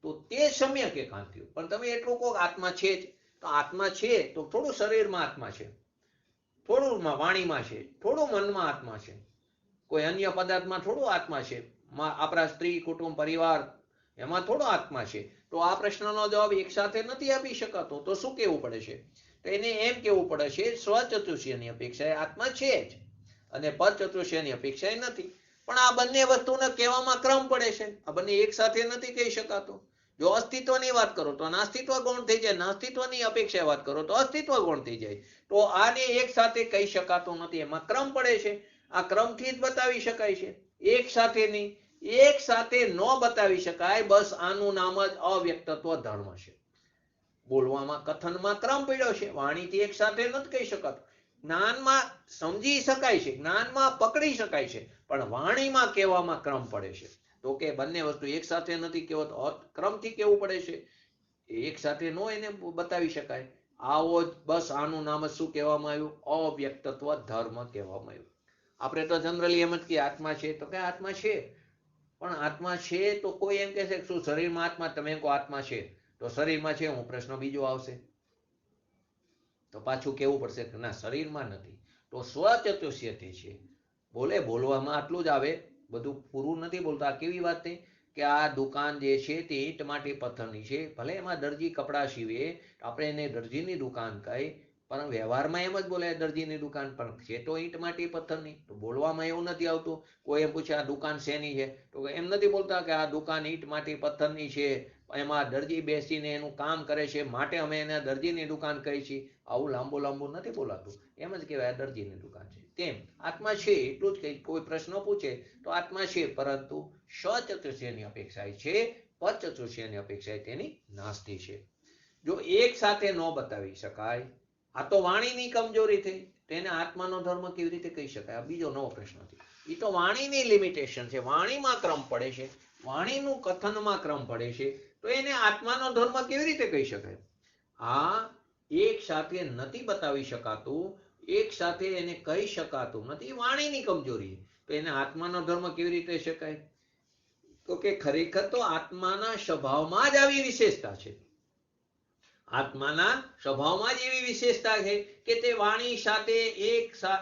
Speaker 1: તો તે સમ્યક એકાંત થયું. પણ તમે એટલું કહો આત્મા છે જ, તો આત્મા છે તો થોડું શરીરમાં આત્મા છે, થોડું વાણીમાં છે, થોડું મનમાં આત્મા છે, કોઈ અન્ય પદાર્થમાં થોડું આત્મા છે, આપણા સ્ત્રી કુટુંબ પરિવાર એમાં થોડો આત્મા છે. તો આ પ્રશ્નનો જવાબ એક સાથે નથી આપી શકાતો. તો શું કેવું પડે છે? તો એને એમ કેવું પડે છે, સ્વચતુષ્યની અપેક્ષાએ આત્મા છે જ અને પરચતુષ્યની અપેક્ષાએ નથી. પણ આ બંને વસ્તુને કહેવામાં ક્રમ પડે છે. આ બંને એક સાથે નથી કહી શકાતો. જો અસ્તિત્વની વાત કરો તો નાસ્તિત્વ ગૌણ થઈ જાય, નાસ્તિત્વની અપેક્ષાએ વાત કરો તો અસ્તિત્વ ગૌણ થઈ જાય. તો આને એક સાથે કહી શકાતું નથી, એમાં ક્રમ પડે છે. આ ક્રમથી જ બતાવી શકાય છે, એક સાથે નહીં. એક સાથે ન બતાવી શકાય. બસ આનું નામ જ અવ્યક્તત્વ ધર્મ છે. બોલવામાં કથનમાં ક્રમ પડ્યો છે, વાણીથી એક સાથે નથી કહી શકાતું. જ્ઞાનમાં સમજી શકાય છે, જ્ઞાનમાં પકડી શકાય છે, પણ વાણીમાં કહેવામાં ક્રમ પડે છે. તો કે બંને વસ્તુ એક સાથે નથી કહેવાતો, ક્રમથી કેવું પડે છે. એક સાથે નો એને બતાવી શકાય. આવો જ બસ આનું નામ જ શું કહેવામાં આવ્યું? અવ્યક્તત્વ ધર્મ કહેવામાં આવ્યું. આપણે તો જનરલી એમ જ કે આત્મા છે, તો કે આત્મા છે, પણ આત્મા છે તો કોઈ એમ કહેશે કે શું શરીરમાં આત્મા, તમે કહો આત્મા છે તો શરીરમાં છે હું, પ્રશ્ન બીજો આવશે તો પાછું કેવું પડશે કે ના શરીરમાં નથી. તો સ્વચતુષ્યથી છે. બોલવામાં આટલું જ આવે, બધું પૂરું નથી બોલતા. કેવી વાત થઈ કે આ દુકાન જે છે તે ઈંટ માટી પથ્થરની છે, ભલે એમાં દરજી કપડાં સીવે, આપણે એને દરજીની દુકાન કહી, પણ વ્યવહારમાં એમ જ બોલે દરજીની દુકાન, પણ છે તો ઈંટ માટી પથ્થરની. તો બોલવામાં એવું નથી આવતું. કોઈ એમ પૂછે આ દુકાન શેની છે, તો એમ નથી બોલતા કે આ દુકાન ઈંટ માટી પથ્થરની છે, એમાં દરજી બેસીને એનું કામ કરે છે માટે અમે એને દરજીની દુકાન કહી છીએ. આવું લાંબુ લાંબુ નથી બોલાતું. એમ જ કહેવાય દરજીની દુકાન છે. તેમ આત્મા છે એટલું જ કઈ, કોઈ પ્રશ્ન પૂછે તો આત્મા છે, પરંતુ સચતુષ્યની અપેક્ષાએ છે, પચતુષ્યની અપેક્ષાએ તેની નાસ્તિ છે. જો એક સાથે ન બતાવી શકાય, આ તો વાણીની કમજોરી થઈ, તેને આત્માનો ધર્મ કેવી રીતે કહી શકાય? આ બીજો નવો પ્રશ્ન છે. એ તો વાણીની લિમિટેશન છે, વાણીમાં ક્રમ પડે છે, વાણીનું કથનમાં ક્રમ પડે છે, તો એને આત્માનો ધર્મ કેવી રીતે કહી શકાય? આ એક સાથે નથી બતાવી શકાતું, એક સાથે એને કહી શકાતું નથી, વાણીની કમજોરી. તો એને આત્માનો ધર્મ કેવી રીતે શકાય? તો કે ખરેખર તો આત્માના સ્વભાવમાં જ આવી વિશેષતા છે. આત્માના સ્વભાવમાં જ એવી વિશેષતા છે કે તે વાણી સાથે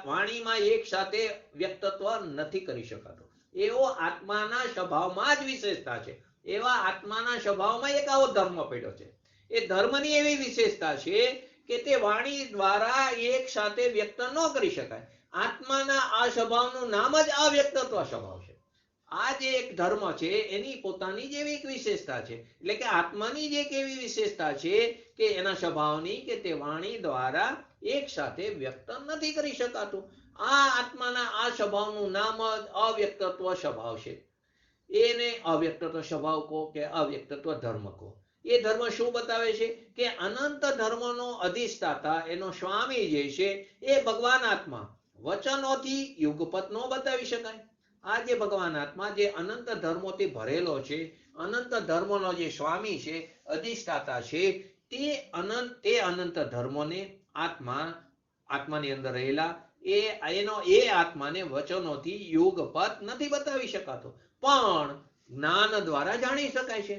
Speaker 1: વાણીમાં એક સાથે વ્યક્તત્વ નથી કરી શકાતો. એવો આત્માના સ્વભાવમાં જ વિશેષતા છે. એવા આત્માના સ્વભાવમાં એક આવો ધર્મ પડ્યો છે. એ ધર્મની એવી વિશેષતા છે કે તે વાણી દ્વારા એક સાથે વ્યક્ત ન કરી શકાય. આત્માના આ સ્વભાવનું નામ જ અવ્યક્તત્વ સ્વભાવ છે. આ જે એક ધર્મ છે એની પોતાની જ એવી એક વિશેષતા છે. એટલે કે આત્માની જ એક એવી વિશેષતા છે કે એના સ્વભાવની કે તે વાણી દ્વારા એક સાથે વ્યક્ત નથી કરી શકાતું. આ આત્માના આ સ્વભાવનું નામ જ અવ્યક્તત્વ સ્વભાવ છે. એને અવ્યક્તત્વ સ્વભાવ કહો કે અવ્યક્તત્વ ધર્મ કહો. એ ધર્મ શું બતાવે છે કે અનંત ધર્મનો અધિષ્ઠાતા એનો સ્વામી જે છે એ ભગવાન આત્મા વચનોથી યુગપત નો બતાવી શકાય. આ જે ભગવાન આત્મા જે અનંત ધર્મોથી ભરેલો છે, અનંત ધર્મનો જે સ્વામી છે, અધિષ્ઠાતા છે, તે અનંત ધર્મોને આત્માની અંદર રહેલા એ આત્માને વચનોથી યુગપત નથી બતાવી શકાતો, પણ જ્ઞાન દ્વારા જાણી શકાય છે.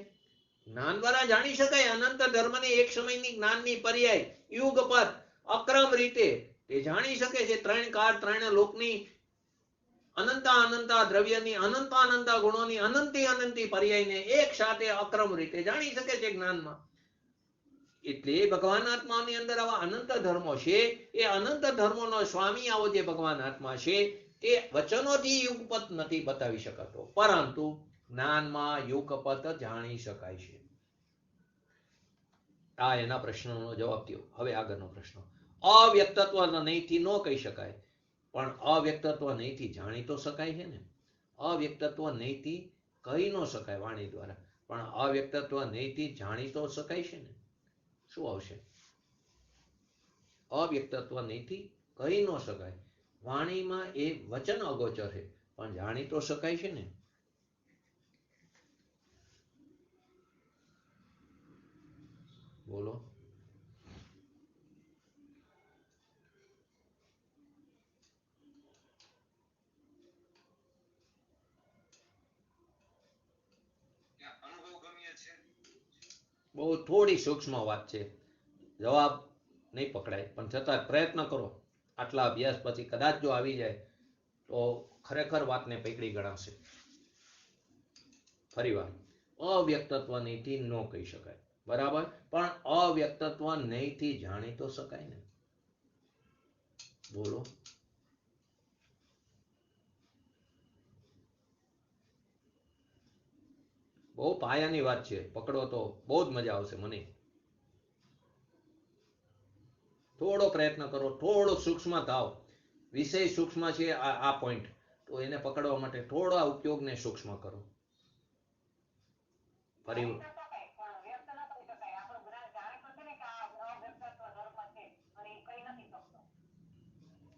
Speaker 1: જ્ઞાન દ્વારા જાણી શકાય અનંત ધર્મની એક સમયની જ્ઞાનની પર્યાય યુગપત અક્રમ રીતે તે જાણી શકે છે. ત્રણ કાળ ત્રણ લોકની અનંતા દ્રવ્યની અનંતા ગુણોની અનંતી પર્યાયને એક સાથે અક્રમ રીતે જાણી શકે છે જ્ઞાનમાં. એટલે ભગવાન આત્માની અંદર આવા અનંત ધર્મો છે. એ અનંત ધર્મોનો સ્વામી આવો જે ભગવાન આત્મા છે તે વચનોથી યુગપત નથી બતાવી શકાતો, પરંતુ જ્ઞાનમાં યુગપત જાણી શકાય છે. આ એના પ્રશ્નનો જવાબ થયો. હવે આગળનો પ્રશ્ન. અવ્યક્તત્વ નહીંથી ન કહી શકાય, પણ અવ્યક્તત્વ નહીંથી જાણી તો શકાય છે ને. અવ્યક્તત્વ નહીંથી કહી ન શકાય વાણી દ્વારા, પણ અવ્યક્તત્વ નહીંથી જાણી તો શકાય છે ને. શું આવશે? અવ્યક્તત્વ નહીંથી કહી ન શકાય, વાણીમાં એ વચન અગોચર છે, પણ જાણી તો શકાય છે ને. બોલો. બહુ થોડી સૂક્ષ્મ વાત છે, જવાબ નહીં પકડાય, પણ છતાં પ્રયત્ન કરો. આટલા અભ્યાસ પછી કદાચ જો આવી જાય તો ખરેખર વાતને પકડી ગણાશે. ફરીવાર, અવ્યક્તત્વ નહીંથી ન કહી શકાય, બરાબર, પણ અવ્યક્તત્વ નહીંથી જાણી તો શકાય ને. બોલો. બહુ પાયાની વાત છે, પકડો તો બહુ જ મજા આવશે મને. થોડો પ્રયત્ન કરો, થોડો સૂક્ષ્મ થાવ. વિષય સૂક્ષ્મ છે આ પોઈન્ટ, તો એને પકડવા માટે થોડા ઉપયોગને સૂક્ષ્મ કરો. ફરી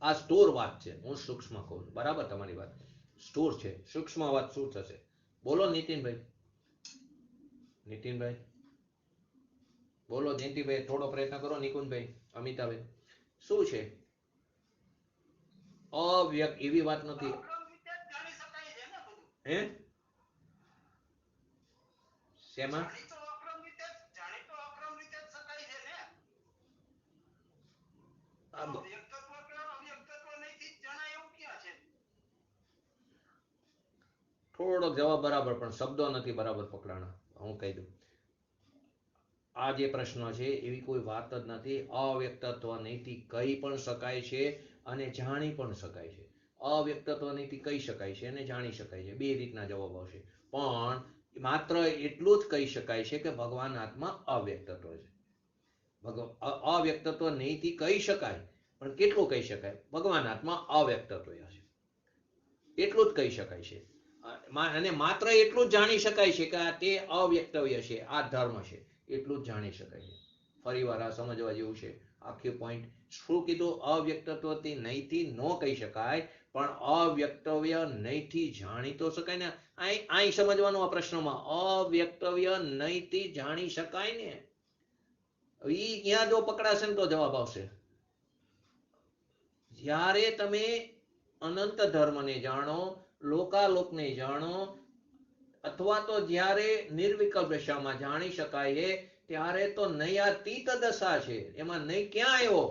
Speaker 1: આ સ્થૂળ વાત છે, હું સૂક્ષ્મ કહું છું. બરાબર, તમારી વાત સ્થૂળ છે, સૂક્ષ્મ વાત શું થશે? બોલો નીતિનભાઈ. નીતિનભાઈ બોલો. જયંતિભાઈ થોડો પ્રયત્ન કરો. નિકુંજભાઈ, અમિતાભાઈ, શું છે? અવ્યક્ત એવી વાત નથી. હે શેમાં?
Speaker 3: જાણીતો અક્રમ રીતે જ શકાય છે ને. વ્યક્તત્વ કે અવ્યક્તત્વ નહીંથી જ જણાય એવું ક્યાં છે?
Speaker 1: થોડોક જવાબ બરાબર પણ શબ્દો નથી બરાબર પકડાણા. હું કહી દઉં, આ જે પ્રશ્ન છે એવી કોઈ વાત જ નથી. અવ્યક્તત્વ નહીંથી કહી પણ શકાય છે અને જાણી પણ શકાય છે. અવ્યક્તત્વ નહીંથી કહી શકાય છે અને જાણી શકાય છે. બે રીતના જવાબ આવશે. પણ માત્ર એટલું જ કહી શકાય છે કે ભગવાન આત્મા અવ્યક્તત્વ છે. અવ્યક્તત્વ નહીંથી કહી શકાય, પણ કેટલું કહી શકાય? ભગવાન આત્મા અવ્યક્તત્વ છે, એટલું જ કહી શકાય છે. અને માત્ર એટલું જ જાણી શકાય છે કે તે અવ્યક્તવ્ય છે, આ ધર્મ છે, એટલું જ જાણી શકાય છે. ફરી વાર આ સમજવા જેવું છે. આખી પોઈન્ટ શું કીધું? અવ્યક્તત્વથી નહીંથી ન કહી શકાય, પણ અવ્યક્તવ્ય નહીંથી જાણી તો શકાય ને. અહીં સમજવાનું આ પ્રશ્નમાં, અવ્યક્તવ્ય નહીંથી જાણી શકાય ને. ત્યાં જો પકડાશે ને તો જવાબ આવશે. જ્યારે તમે અનંત ધર્મને જાણો, લોકાલોકને જાણો, અથવા તો જ્યારે નિર્વિકલ્પ દશામાં જાણી શકાય ત્યારે તો નયાતીત દશા છે. એમાં નહીં ક્યાં આવ્યો?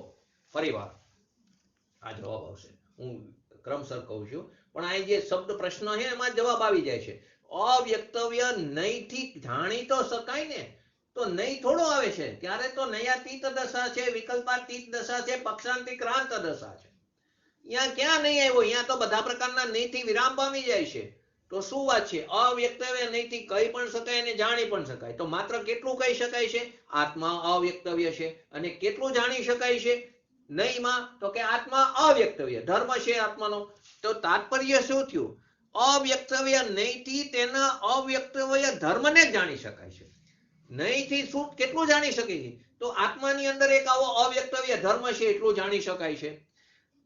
Speaker 1: ફરી વાર આ જવાબ આવશે. હું ક્રમશર કહું છું, પણ આ જે શબ્દ પ્રશ્ન છે એમાં જવાબ આવી જાય છે. અવ્યક્તવ્ય નહીંથી જાણી તો શકાય ને. તો નહીં થોડો આવે છે, ત્યારે તો નયાતીત દશા છે, વિકલ્પાતીત દશા છે, પક્ષાંતિક્રાંત દશા છે. અહીંયા ક્યાં નહીં આવ્યો? અહીંયા તો બધા પ્રકારના નહીંથી વિરામ પામી જાય છે. તો શું વાત છે? અવ્યક્તવ્ય નહીંથી કહી પણ શકાય અને જાણી પણ શકાય. તો માત્ર કેટલું કહી શકાય છે? આત્મા અવ્યક્તવ્ય છે. અને કેટલું જાણી શકાય છે નહીંમાં? તો કે આત્મા અવ્યક્તવ્ય ધર્મ છે આત્માનો. તો તાત્પર્ય શું થયું? અવ્યક્તવ્ય નહીંથી તેના અવ્યક્તવ્ય ધર્મને જ જાણી શકાય છે. નહીંથી શું કેટલું જાણી શકે છે? તો આત્માની અંદર એક આવો અવ્યક્તવ્ય ધર્મ છે, એટલું જાણી શકાય છે.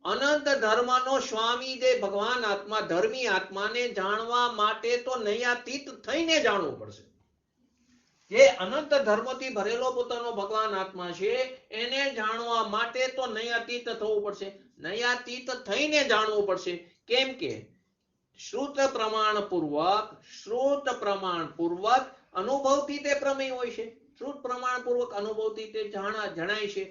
Speaker 1: અનંત ધર્મનો સ્વામી જે ભગવાન આત્મા, ધર્મી આત્માને જાણવા માટે તો નયાતીત થઈને જાણવું પડશે. જે અનંત ધર્મથી ભરેલો પોતાનો ભગવાન આત્મા છે એને જાણવા માટે તો નયાતીત થવું પડશે. નયાતીત થઈને જાણવું પડશે. કેમ કે શ્રુત પ્રમાણપૂર્વક અનુભવથી તે પ્રમેય હોય છે. શ્રુત પ્રમાણપૂર્વક અનુભવથી તે જણાય છે.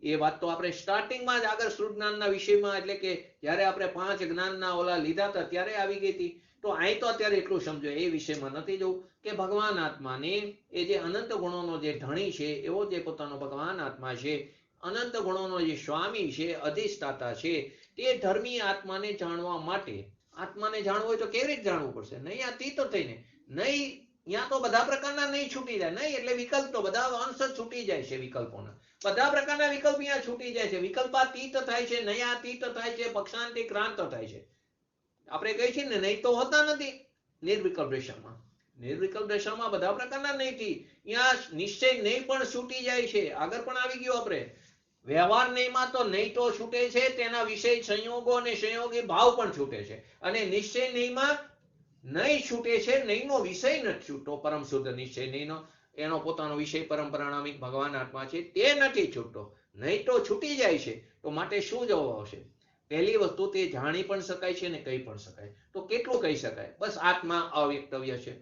Speaker 1: એ વાત તો આપણે સ્ટાર્ટિંગમાં જ આગળ શ્રુત જ્ઞાનના વિષયમાં, એટલે કે જ્યારે આપણે 5 જ્ઞાનના ઓલા લીધા હતા ત્યારે આવી ગઈ હતી. તો અહીં તો અત્યારે એટલું સમજો, એ વિષયમાં નથી જવું, કે ભગવાન આત્માને એ જે અનંત ગુણોનો જે ધણી છે એવો જે પોતાનો ભગવાન આત્મા છે, અનંત ગુણોનો જે સ્વામી છે, અધિષ્ઠાતા છે, તે ધર્મી આત્માને જાણવા માટે, આત્માને જાણવું હોય તો કેવી રીતે જાણવું પડશે? નહીં અતીત થઈને. નહીં, ત્યાં તો બધા પ્રકારના નહીં છૂટી જાય. નહીં એટલે વિકલ્પ તો બધા અંશ છૂટી જાય છે. વિકલ્પોના બધા પ્રકારના વિકલ્પ અહીંયા છૂટી જાય છે. વિકલ્પાતીત થાય છે, નયાતીત થાય છે, પક્ષાંતિક્રાંત થાય છે. આપણે કહીએ છીએ ને નહીં તો હોતા નથી નિર્વિકલ્પ દશામાં. નિર્વિકલ્પ દશામાં બધા પ્રકારના નહીંથી અહીંયા નિશ્ચય નહીં પણ છૂટી જાય છે. આગળ પણ આવી ગયો આપણે. વ્યવહાર નહીંમાં તો નહીં તો છૂટે છે, તેના વિષય સંયોગો અને સંયોગી ભાવ પણ છૂટે છે. અને નિશ્ચય નહીંમાં નહીં છૂટે છે, નહીંનો વિષય નથી છૂટતો. પરમ શુદ્ધ નિશ્ચય નહીંનો એનો પોતાનો વિષય પરંપરાણામિક ભગવાન આત્મા છે તે નથી છૂટતો. નહીં તો છૂટી જાય છે. તો માટે શું જવાબ આવશે? પહેલી વસ્તુ, તે જાણી પણ શકાય છે અને કહી પણ શકાય. તો કેટલું કહી શકાય? બસ આત્મા અવ્યક્તવ્ય છે,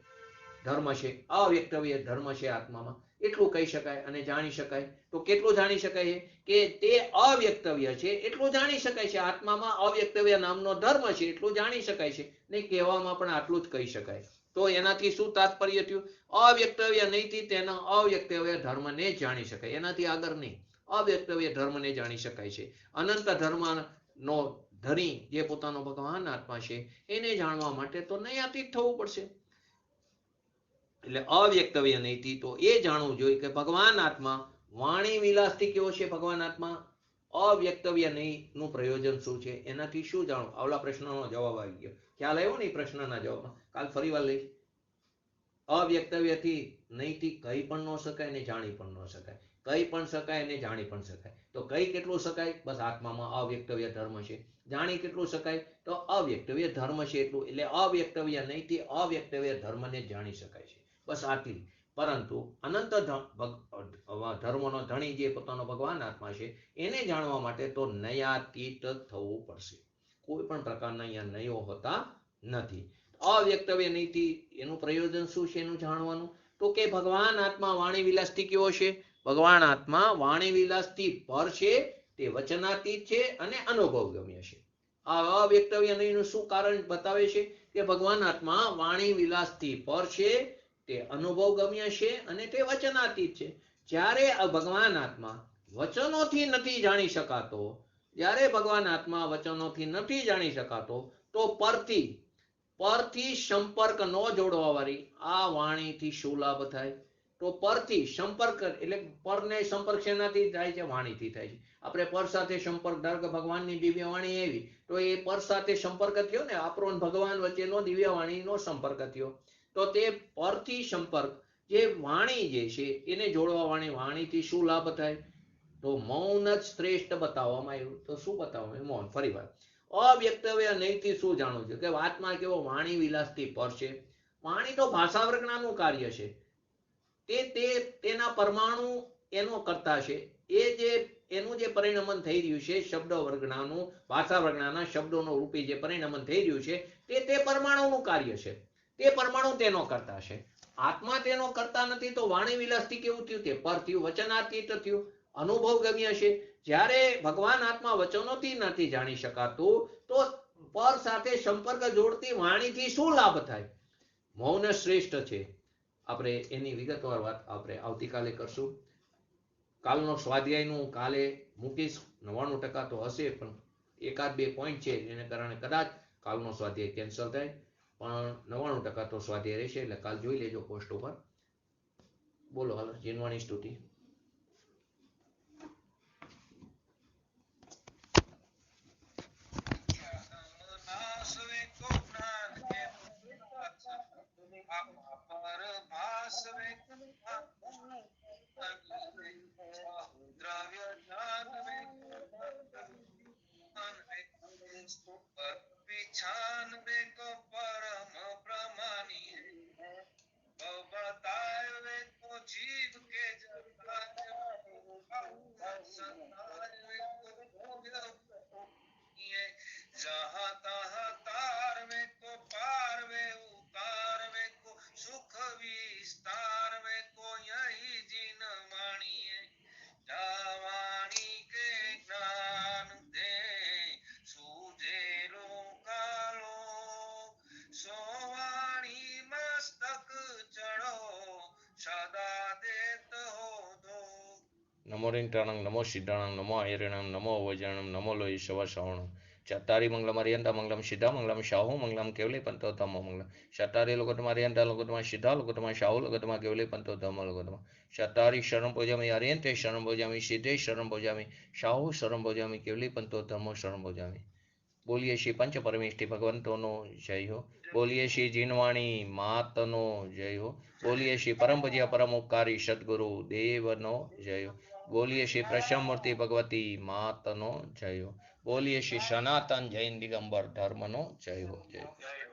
Speaker 1: ધર્મ છે, અવ્યક્તવ્ય ધર્મ છે આત્મામાં, એટલું કહી શકાય અને જાણી શકાય. તો કેટલું જાણી શકાય કે તે અવ્યક્તવ્ય છે એટલું જાણી શકાય છે. આત્મામાં અવ્યક્તવ્ય નામનો ધર્મ છે એટલું જાણી શકાય છે. નહીં કહેવામાં પણ આટલું જ કહી શકાય. તો એનાથી શું તાત્પર્ય થયું? અવ્યક્તવ્ય નહીંથી તેના અવ્યક્તવ્ય ધર્મને જાણી શકાય, એનાથી આગળ નહીં. અવ્યક્તવ્ય ધર્મને જાણી શકાય છે. અનંત ધર્મનો ધણી જે પોતાનો ભગવાન આત્મા છે એને જાણવા માટે તો નયાતીત થવું પડશે. એટલે અવ્યક્તવ્ય નહીંથી તો એ જાણવું જોઈએ કે ભગવાન આત્મા વાણી વિલાસથી કેવો છે. ભગવાન આત્મા અવ્યક્તવ્ય નહીં નું પ્રયોજન શું છે, એનાથી શું જાણવું? આવલા પ્રશ્નનો જવાબ આવી ગયો. ખ્યાલ આવ્યો ને પ્રશ્નના જવાબમાં? કાલ ફરી વાર લઈશ. અવ્યક્તવ્યથી નહીંથી કહી પણ ન શકાય ને જાણી પણ ન શકાય. કહી પણ શકાય અને જાણી પણ શકાય. તો કહી કેટલું શકાય? બસ આત્મામાં અવ્યક્તવ્ય ધર્મ છે. જાણી કેટલું શકાય? તો અવ્યક્તવ્ય ધર્મ છે એટલું. એટલે અવ્યક્તવ્ય નહીંથી અવ્યક્તવ્ય ધર્મને જાણી શકાય છે. બસ આટલી. પરંતુ અનંત ધર્મનો ધણી જે પોતાનો ભગવાન આત્મા છે એને જાણવા માટે તો નયાતીત થવું પડશે. કોઈ પણ પ્રકારના અહીંયા નયો હોતા નથી. અવ્યક્તવ્ય નહીંથી એનું પ્રયોજન શું છે એનું જાણવાનું? તો કે ભગવાન આત્મા વાણી વિલાસથી કેવો છે? ભગવાન આત્મા વાણી વિલાસથી પર છે, તે વચનાતીત છે અને અનુભવગમ્ય છે. આ અવ્યક્તવ્ય નહીંનું શું કારણ બતાવે છે? કે ભગવાન આત્મા વાણી વિલાસથી પર છે, તે અનુભવગમ્ય છે અને તે વચનાતીત છે. જ્યારે ભગવાન આત્મા વચનોથી નથી જાણી શકાતો, જ્યારે ભગવાન આત્મા વચનોથી નથી જાણી શકાતો, તો પરથી સંપર્ક ન જોડવા વાળી આ વાણીથી શું લાભ થાય? તો પરથી સંપર્ક એટલે પરને સંપર્ક શેનાથી થાય છે? વાણીથી થાય છે. આપણે પર સાથે સંપર્ક, ધારો કે ભગવાનની દિવ્ય વાણી આવી, તો એ પર સાથે સંપર્ક થયો ને, આપણો ભગવાન વચ્ચેનો દિવ્ય વાણીનો સંપર્ક થયો. તો તે પરથી સંપર્ક, જે વાણી જે છે એને જોડવા વાળી વાણીથી શું લાભ થાય? તો મૌન જ શ્રેષ્ઠ બતાવવામાં આવ્યું. તો શું બતાવવામાં આવ્યું? મૌન. ફરી વાર, અવ્યક્તવ્ય નહીંથી શું જાણવું છે? કે આત્મા કેવો? વાણી વિલાસથી પર છે. વાણી તો ભાષા વર્ગનાનું કાર્ય છે. તેના પરમાણુ એનો કરતા છે. એ જે એનું જે પરિણમન થઈ રહ્યું છે શબ્દ વર્ગનાનું, ભાષા વર્ગનાના શબ્દોનું રૂપી જે પરિણમન થઈ રહ્યું છે, તે પરમાણુનું કાર્ય છે. તે પરમાણુ તેનો કરતા છે. આત્મા તેનો કરતા નથી. તો વાણી વિલાસથી કેવું થયું? તે પર થયું, વચનાતીત થયું, અનુભવગમ્ય છે. જ્યારે ભગવાન આત્મા વચનોથી નથી જાણી શકાતું, તો પર સાથે સંપર્ક જોડતી વાણીથી શું લાભ થાય? મૌન શ્રેષ્ઠ છે. આપણે એની વિગતવાર વાત આપણે આવતીકાલે કરશું. કાલનો સ્વાધ્યાયનું કાલે મૂકીશ. 99% તો હશે, પણ એકાદ બે પોઈન્ટ છે એને કારણે કદાચ કાલનો સ્વાધ્યાય કેન્સલ થાય, પણ 99% તો સ્વાધ્યાય રહેશે. એટલે કાલ જોઈ લેજો પોસ્ટ ઉપર. બોલો હાલો, જીનવાણી સ્તુતિ. નમો રિંટાણંગ નમો સિદ્ધાણંગ નમો આયરણંગ નમો વૈજાણંગ નમો લોહી સવસાવણં ચત્તારી મંગલમ અરિયંતા મંગલમ સિદ્ધા મંગલમ શાહુ મંગલમ કેવલી પંતોતમો મંગલમ ચત્તારી લોકોતમ અરિયંતા લોકોતમ સિદ્ધા લોકોતમ શાહુ લોકોતમ કેવલી પંતોતમો લોકોતમ ચત્તારી શરણ ભોજામી અરિયંતે શરણ ભોજામી સિદ્ધે શરણ ભોજામી શાહુ શરણ ભોજામી કેવલી પંતોતમો શરણ ભોજામી. બોલીએ શ્રી પંચ પરમેષ્ઠી ભગવંતોનો જય હો. બોલીએ શ્રી જીનવાણી માતનો જય હો. બોલીએ શ્રી પરમ ભજ્યા પરમ ઉપકારી સદગુરુ દેવનો જય હો. બોલીએ શ્રી પ્રસમમૂર્તિ ભગવતી માતનો જય હો. બોલીએ શ્રી સનાતન જૈન દિગંબર ધર્મનો જય હો. જય હો.